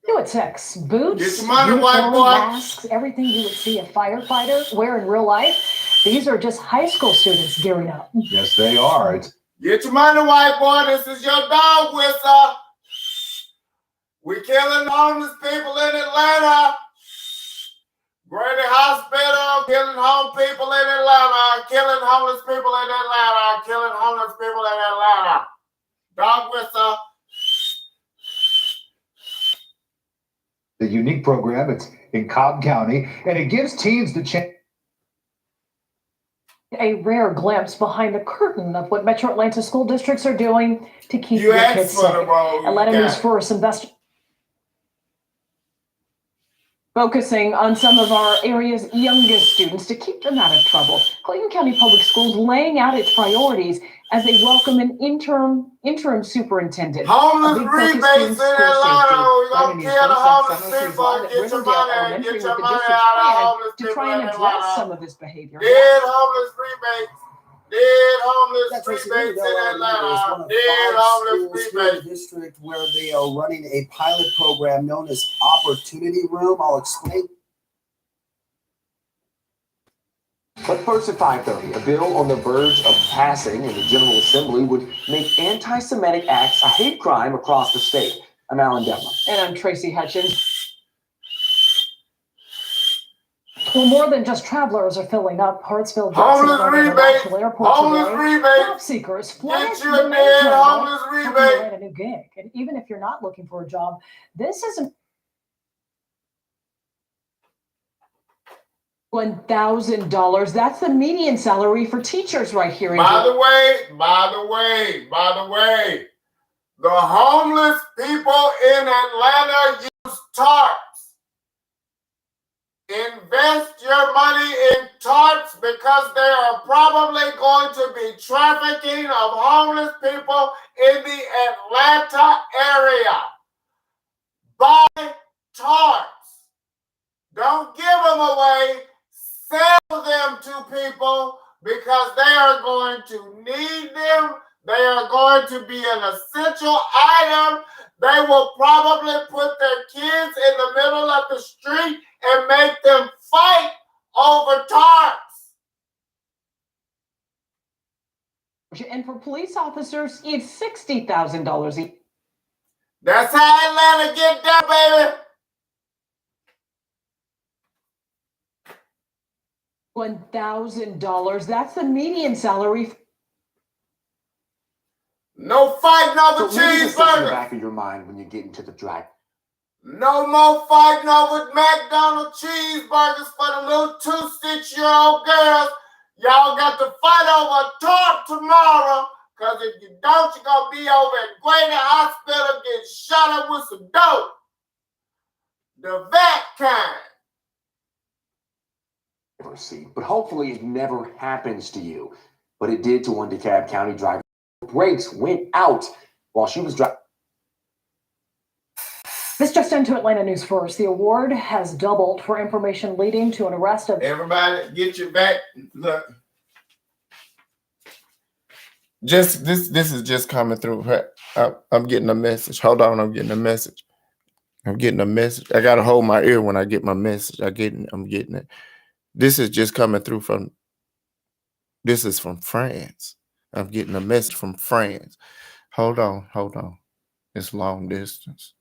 New at 6, boots, Get your money, white uniform, boy. masks, everything you would see a firefighter wear in real life. These are just high school students gearing up. Yes, they are. Get your money, white boy. This is your dog whistle. We killing homeless people in Atlanta. Grady Hospital, killing home people in Atlanta. Killing homeless people in Atlanta. Killing homeless people in Atlanta. Dog whistle. The unique program, it's in Cobb County, and it gives teens the chance. A rare glimpse behind the curtain of what Metro Atlanta school districts are doing to keep You your asked kids for safe. the role, you Atlanta got News it. First focusing on some of our area's youngest students to keep them out of trouble. Clayton County Public Schools laying out its priorities as they welcome an interim superintendent. Homeless A big focus rebates in in school Atlanta. safety. We're Atlanta gonna News kill the First on homeless Summer Street people. Live at Get your Riverdale money, Elementary get your with the money district's out of plan homeless to people try in and address Atlanta. some of this behavior. Dead homeless rebates. Dead homeless Yeah, Tracy, rebates in Riverdale is one Atlanta. of Dead 5 homeless schools here in rebates. the district where they are running a pilot program known as Opportunity Room. I'll explain. But first at 5:30, a bill on the verge of passing in the General Assembly would make anti-Semitic acts a hate crime across the state. I'm Alan Devlin. And I'm Tracy Hutchins. Well, more than just travelers are filling up Hartsfield Jackson International Airport today. Job seekers flooded Get you the a main dead terminal, homeless hoping to rebate. land a new gig. And even if you're not looking for a job, this isn't $1,000. That's the median salary for teachers right here in By the way, the homeless people in Atlanta use tarps. Invest your money in tarps because there are probably going to be trafficking of homeless people in the Atlanta area. Buy tarps. Don't give them away. Sell them to people because they are going to need them. They are going to be an essential item. They will probably put their kids in the middle of the street and make them fight over tarps. and for police officers, it's $60,000 each. That's how Atlanta get down, baby. $1,000. That's the median salary. No fighting over So maybe this gets in the cheeseburgers. back of your mind when you get into the drive. No more fighting over McDonald's cheeseburgers for the little 2-6-year-old girls. Y'all got to fight over a tarp tomorrow. Because if you don't, you're going to be over at Grady Hospital getting shot up with some dope. The vet kind. See, but hopefully it never happens to you. But it did to one DeKalb County driver. Brakes went out while she was driving. This just into Atlanta News First. The award has doubled for information leading to an arrest of. Everybody, get your back. Look. Just this is just coming through. I'm getting a message. Hold on, I'm getting a message. I'm getting a message. I gotta hold my ear when I get my message. I'm getting it. This is just coming through from. This is from France. I'm getting a message from France. Hold on. It's long distance.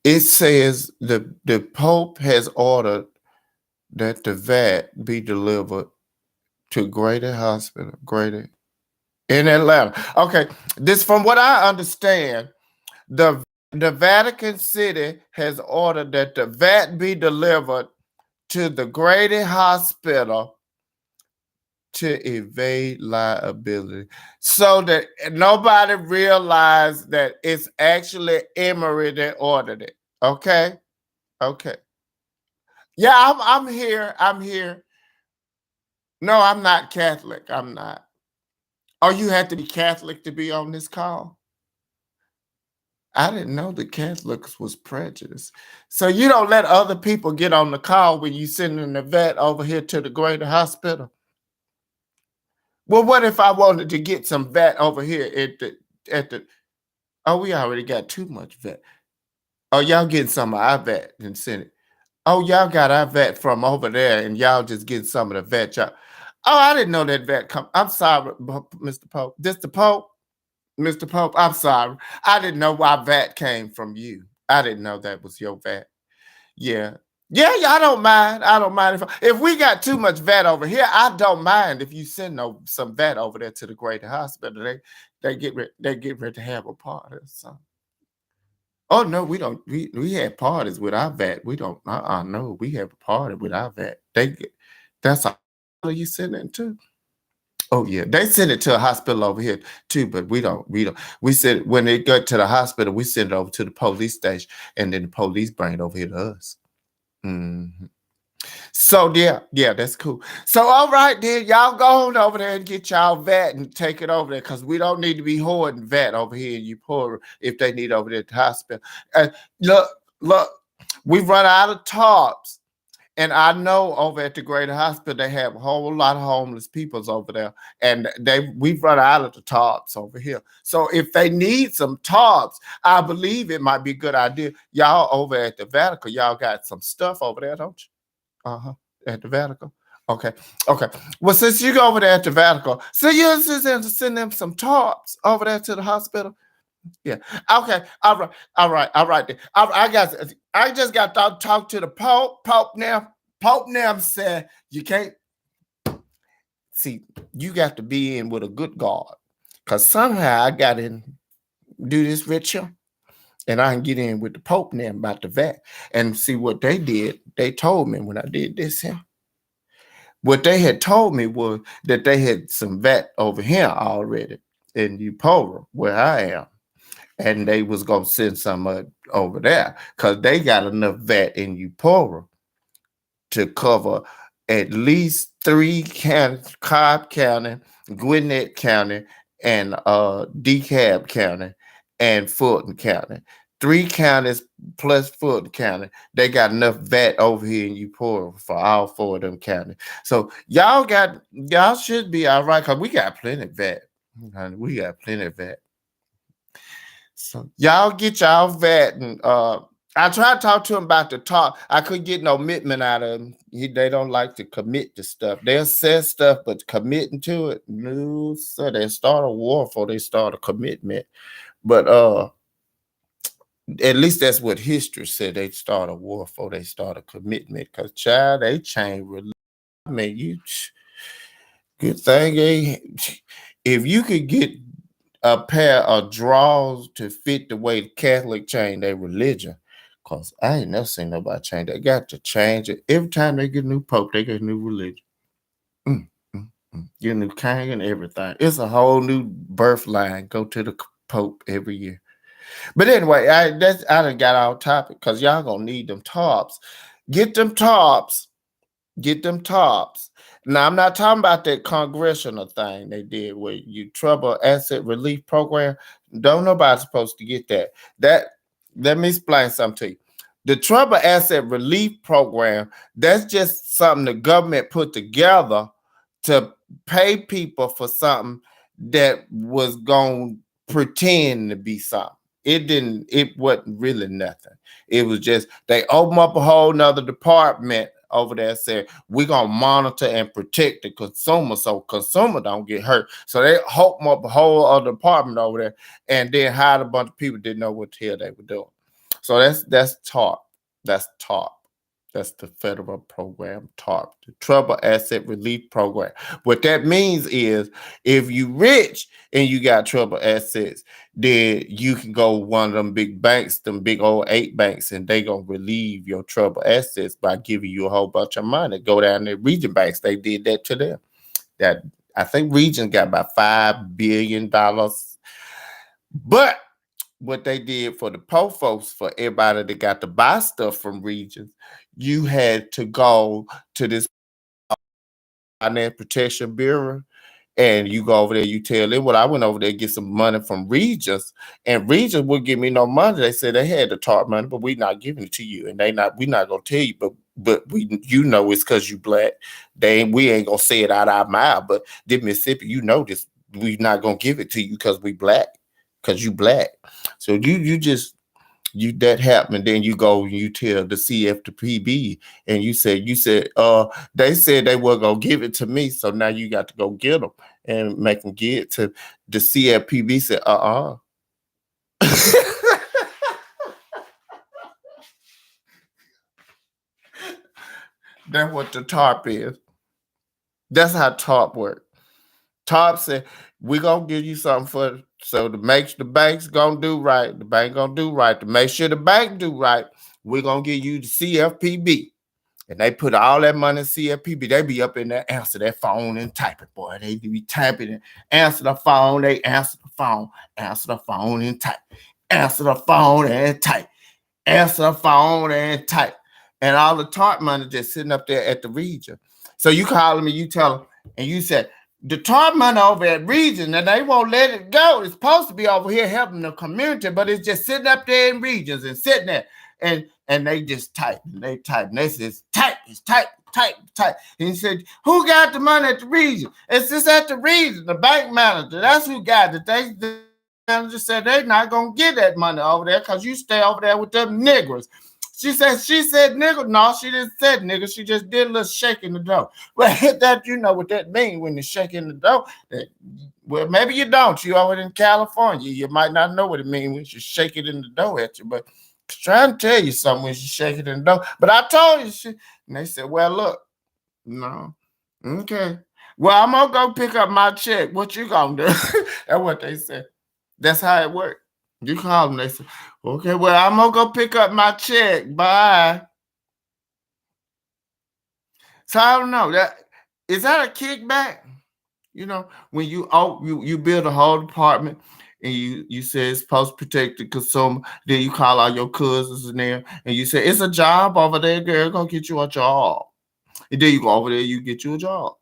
It says the Pope has ordered that the vat be delivered to Grady Hospital, Grady, in Atlanta. Okay, this from what I understand, the Vatican City has ordered that the vat be delivered to the Grady Hospital to evade liability, so that nobody realized that it's actually Emory that ordered it. Okay. Yeah, I'm here. No, I'm not Catholic. I'm not. Oh, you have to be Catholic to be on this call? I didn't know the Catholics was prejudiced. So you don't let other people get on the call when you sending the vet over here to the Greater Hospital? Well, what if I wanted to get some vet over here at the oh, we already got too much vet. Oh, y'all getting some of our vet and send it. Oh, y'all got our vet from over there and y'all just getting some of the vet. Y'all. Oh, I didn't know that vet come. I'm sorry, Mr. Pope. This the Pope? Mr. Pope, I'm sorry. I didn't know why vet came from you. I didn't know that was your vet. Yeah, I don't mind. I don't mind if we got too much vet over here. I don't mind if you send some vet over there to the Greater Hospital. They get ready to have a party or something. Oh no, we don't. We had parties with our vet. We don't. No, we have a party with our vet. That's a you send it to. Oh yeah, they send it to a hospital over here too, but we don't. We send when they go to the hospital, we send it over to the police station, and then the police bring it over here to us. Mhm. So yeah, that's cool. So all right, then y'all go on over there and get y'all vet and take it over there because we don't need to be hoarding vet over here. You poor if they need over there at the hospital. And look, we run out of tarps. And I know over at the Greater Hospital they have a whole lot of homeless peoples over there, and we've run out of the tarps over here. So if they need some tarps, I believe it might be a good idea. Y'all over at the Vatican, y'all got some stuff over there, don't you? Uh-huh. At the Vatican. Okay. Okay. Well, since you go over there at the Vatican, so you send them some tarps over there to the hospital. Yeah. Okay. All right. All right. All right. Then. I just got to talk to the Pope. Pope now said you can't see. You got to be in with a good guard, cause somehow I got to do this ritual, and I can get in with the Pope now about the vet and see what they did. They told me when I did this here. What they had told me was that they had some vet over here already in Upora, where I am. And they was gonna send some over there because they got enough vet in Upora to cover at least 3 counties: Cobb County, Gwinnett County, and DeKalb County, and Fulton County. 3 counties plus Fulton County. They got enough vet over here in Upora for all 4 of them counties. So y'all should be all right because we got plenty of vet. We got plenty of vet. So y'all get y'all vet, and I tried to talk to him about the talk. I couldn't get no commitment out of him. They don't like to commit to stuff. They'll say stuff, but committing to it, no, sir. They start a war before they start a commitment. But at least that's what history said. They start a war before they start a commitment. Cause child, they change religion. I mean, good thing, if you could get a pair of drawers to fit the way the Catholic change their religion. Because I ain't never seen nobody change. They got to change it. Every time they get a new pope, they get a new religion. Get a new king and everything. It's a whole new birth line. Go to the pope every year. But anyway, I done got off topic because y'all gonna need them tops. Get them tops. Get them tops. Now, I'm not talking about that congressional thing they did where you trouble asset relief program. Don't nobody supposed to get that. Let me explain something to you. The trouble asset relief program, that's just something the government put together to pay people for something that was going to pretend to be something. It wasn't really nothing. It was just, they opened up a whole nother department over there said, we're going to monitor and protect the consumer so consumer don't get hurt. So they opened up a whole other department over there and then hired a bunch of people who didn't know what the hell they were doing. So that's TARP. That's TARP. That's the federal program, TARP, the Trouble Asset Relief Program. What that means is if you rich and you got trouble assets, then you can go one of them big banks, them big old 8 banks, and they gonna relieve your trouble assets by giving you a whole bunch of money. Go down to region banks. They did that to them. That I think region got about $5 billion. But what they did for the poor folks, for everybody that got to buy stuff from regions, you had to go to this Finance Protection Bureau, and you go over there, you tell them, well, I went over there to get some money from Regions, and Regions wouldn't give me no money. They said they had the TARP money, but we're not giving it to you, and we're not gonna tell you, but we, it's because you black. We ain't gonna say it out our mouth, but the Mississippi, this, we're not gonna give it to you because we black, because you black. So you that happened, then you go and you tell the CFPB, and you said they said they were gonna give it to me, so now you got to go get them and make them give it to the CFPB. Said That's what the TARP is. That's how TARP works. Top said, we're going to give you something for, so to make the bank's going to do right, the bank going to do right, to make sure the bank do right, we're going to give you the CFPB. And they put all that money in CFPB. They be up in there, answer that phone and type it, boy. They be typing it. Answer the phone, they answer the phone. Answer the phone and type. Answer the phone and type. Answer the phone and type. And all the TARP money just sitting up there at the region. So you call them and you tell them, and you said, the TARP money over at region, and they won't let it go. It's supposed to be over here helping the community, but it's just sitting up there in regions and sitting there. And they just type, and they type, and they says, type. And he said, who got the money at the region? It's just at the region, the bank manager. That's who got it. The manager said they're not going to get that money over there because you stay over there with them niggers. She said nigger. No, she didn't say nigger. She just did a little shake in the dough. Well, that you know what that means when you shake in the dough. Well, maybe you don't. You over in California. You might not know what it means when you shake it in the dough at you, but trying to tell you something when she shake it in the dough. But I told you, and they said, well, look, no. Okay. Well, I'm going to go pick up my check. What you going to do? That's what they said. That's how it worked. You call them, they say, okay, well, I'm going to go pick up my check. Bye. So I don't know. Is that a kickback? You know, when you build a whole department and you say it's supposed to protect the consumer, then you call all your cousins in there and you say, it's a job over there, girl, go get you a job. And then you go over there, you get you a job.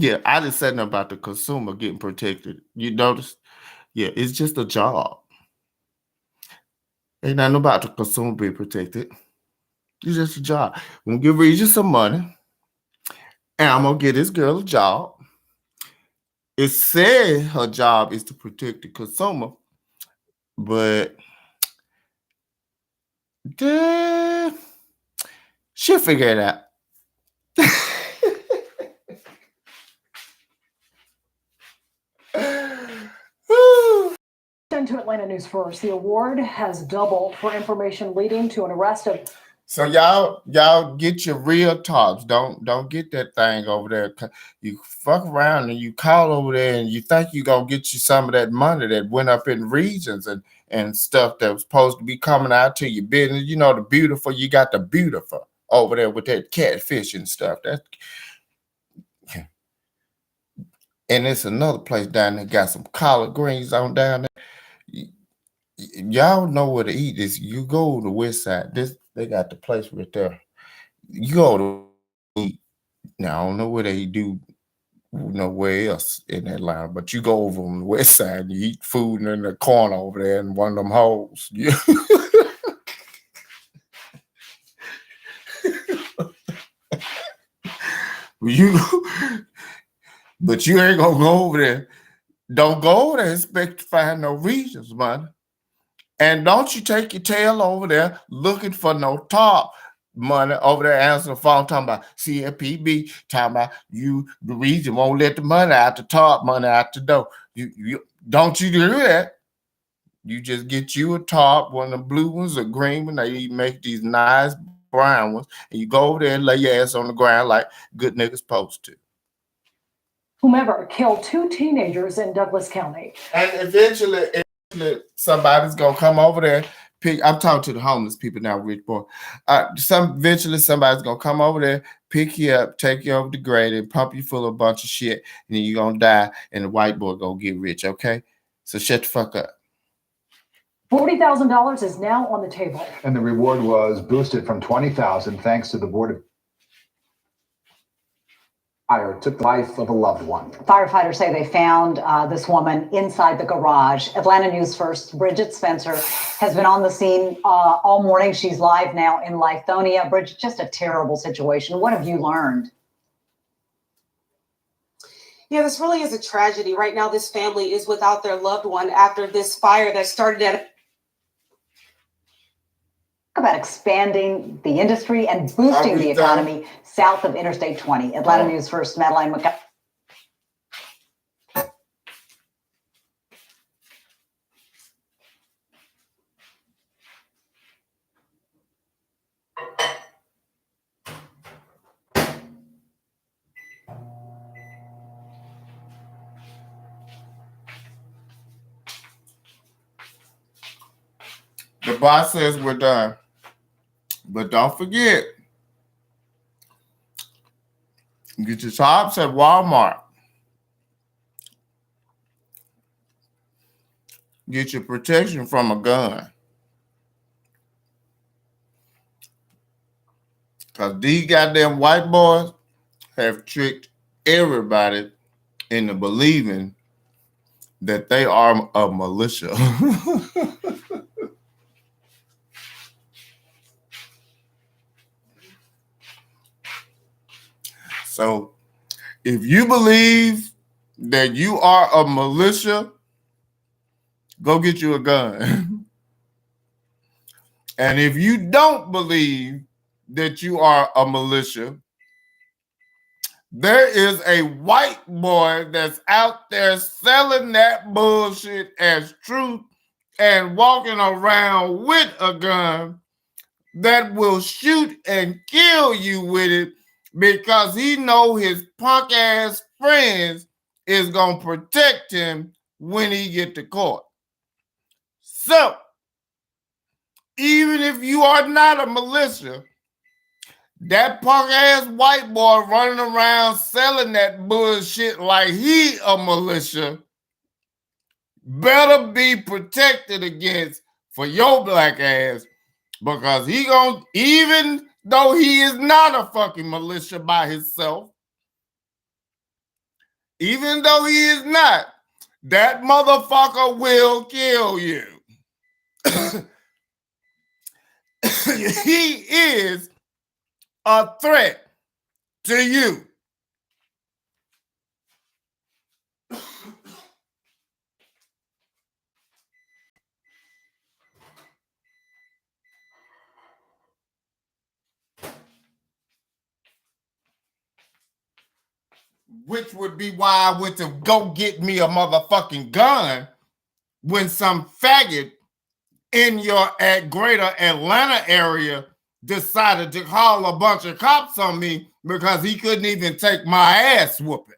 Yeah, I just said nothing about the consumer getting protected. You notice? Yeah, it's just a job. Ain't nothing about the consumer being protected. It's just a job. I'm going to give Regis some money, and I'm going to get this girl a job. It said her job is to protect the consumer, but she'll figure it out. To Atlanta News First, the award has doubled for information leading to an arrest of. So y'all get your real tops. Don't get that thing over there. You fuck around and you call over there and you think you gonna get you some of that money that went up in regions and stuff that was supposed to be coming out to your business. You know, the beautiful, you got the beautiful over there with that catfish and stuff. And it's another place down there got some collard greens on down there. Y'all know where to eat this. You go to the west side. They got the place right there. You go to eat. Now I don't know where they do nowhere else in Atlanta, but you go over on the west side and you eat food in the corner over there in one of them holes. But you ain't gonna go over there. Don't go over there and expect to find no regions, man. And don't you take your tail over there looking for no top money over there answering the phone talking about CFPB, talking about the region won't let the money out, the top money out the door. Don't you do that. You just get you a top, one of the blue ones or green ones. They make these nice brown ones, and you go over there and lay your ass on the ground like good niggas supposed to. Whomever killed 2 teenagers in Douglas County. And eventually somebody's gonna come over there. I'm talking to the homeless people now, rich boy. Eventually somebody's gonna come over there, pick you up, take you over the grade, and pump you full of a bunch of shit, and then you're gonna die, and the white boy gonna get rich, okay? So shut the fuck up. $40,000 is now on the table. And the reward was boosted from $20,000 thanks to the Board of Fire took the life of a loved one. Firefighters say they found this woman inside the garage. Atlanta News First, Bridget Spencer has been on the scene all morning. She's live now in Lithonia. Bridget, just a terrible situation. What have you learned? Yeah, this really is a tragedy. Right now, this family is without their loved one after this fire that started at About expanding the industry and boosting the economy south of Interstate 20. Atlanta News First, Madeline McCall. boss says we're done. But don't forget, get your tops at Walmart. Get your protection from a gun. Because these goddamn white boys have tricked everybody into believing that they are a militia. So if you believe that you are a militia, go get you a gun. And if you don't believe that you are a militia, there is a white boy that's out there selling that bullshit as truth and walking around with a gun that will shoot and kill you with it because he know his punk ass friends is gonna protect him when he get to court. So even if you are not a militia, that punk ass white boy running around selling that bullshit like he a militia better be protected against for your black ass, because he gonna, even though he is not a fucking militia by himself, even though he is not, that motherfucker will kill you. He is a threat to you. Which would be why I went to go get me a motherfucking gun when some faggot in your greater Atlanta area decided to call a bunch of cops on me because he couldn't even take my ass whooping.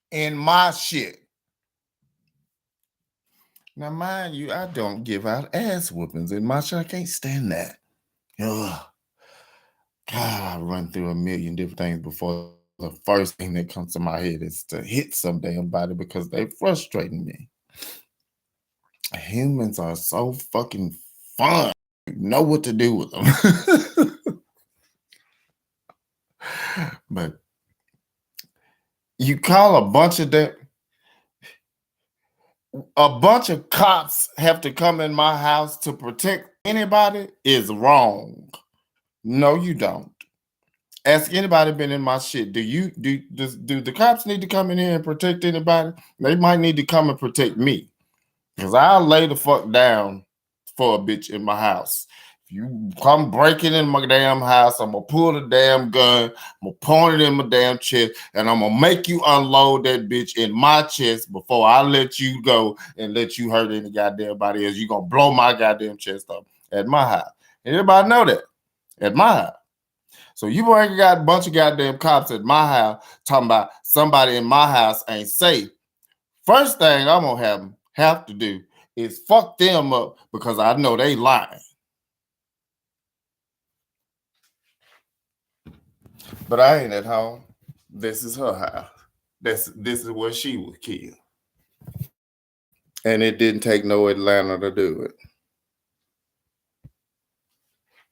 In my shit. Now, mind you, I don't give out ass whoopings in my shit. I can't stand that. Ugh. God, I run through a million different things before the first thing that comes to my head is to hit some damn body because they frustrating me. Humans are so fucking fun. You know what to do with them. But you call a bunch of cops have to come in my house to protect anybody is wrong. No, you don't. Ask anybody been in my shit. Do the cops need to come in here and protect anybody? They might need to come and protect me. Because I'll lay the fuck down for a bitch in my house. If you come breaking in my damn house, I'm going to pull the damn gun, I'm going to point it in my damn chest, and I'm going to make you unload that bitch in my chest before I let you go and let you hurt any goddamn body else. You're going to blow my goddamn chest up at my house. Everybody know that. At my house. So you ain't got a bunch of goddamn cops at my house talking about somebody in my house ain't safe. First thing I'm going to have to do is fuck them up because I know they lying. But I ain't at home. This is her house. This is where she was killed. And it didn't take no Atlanta to do it.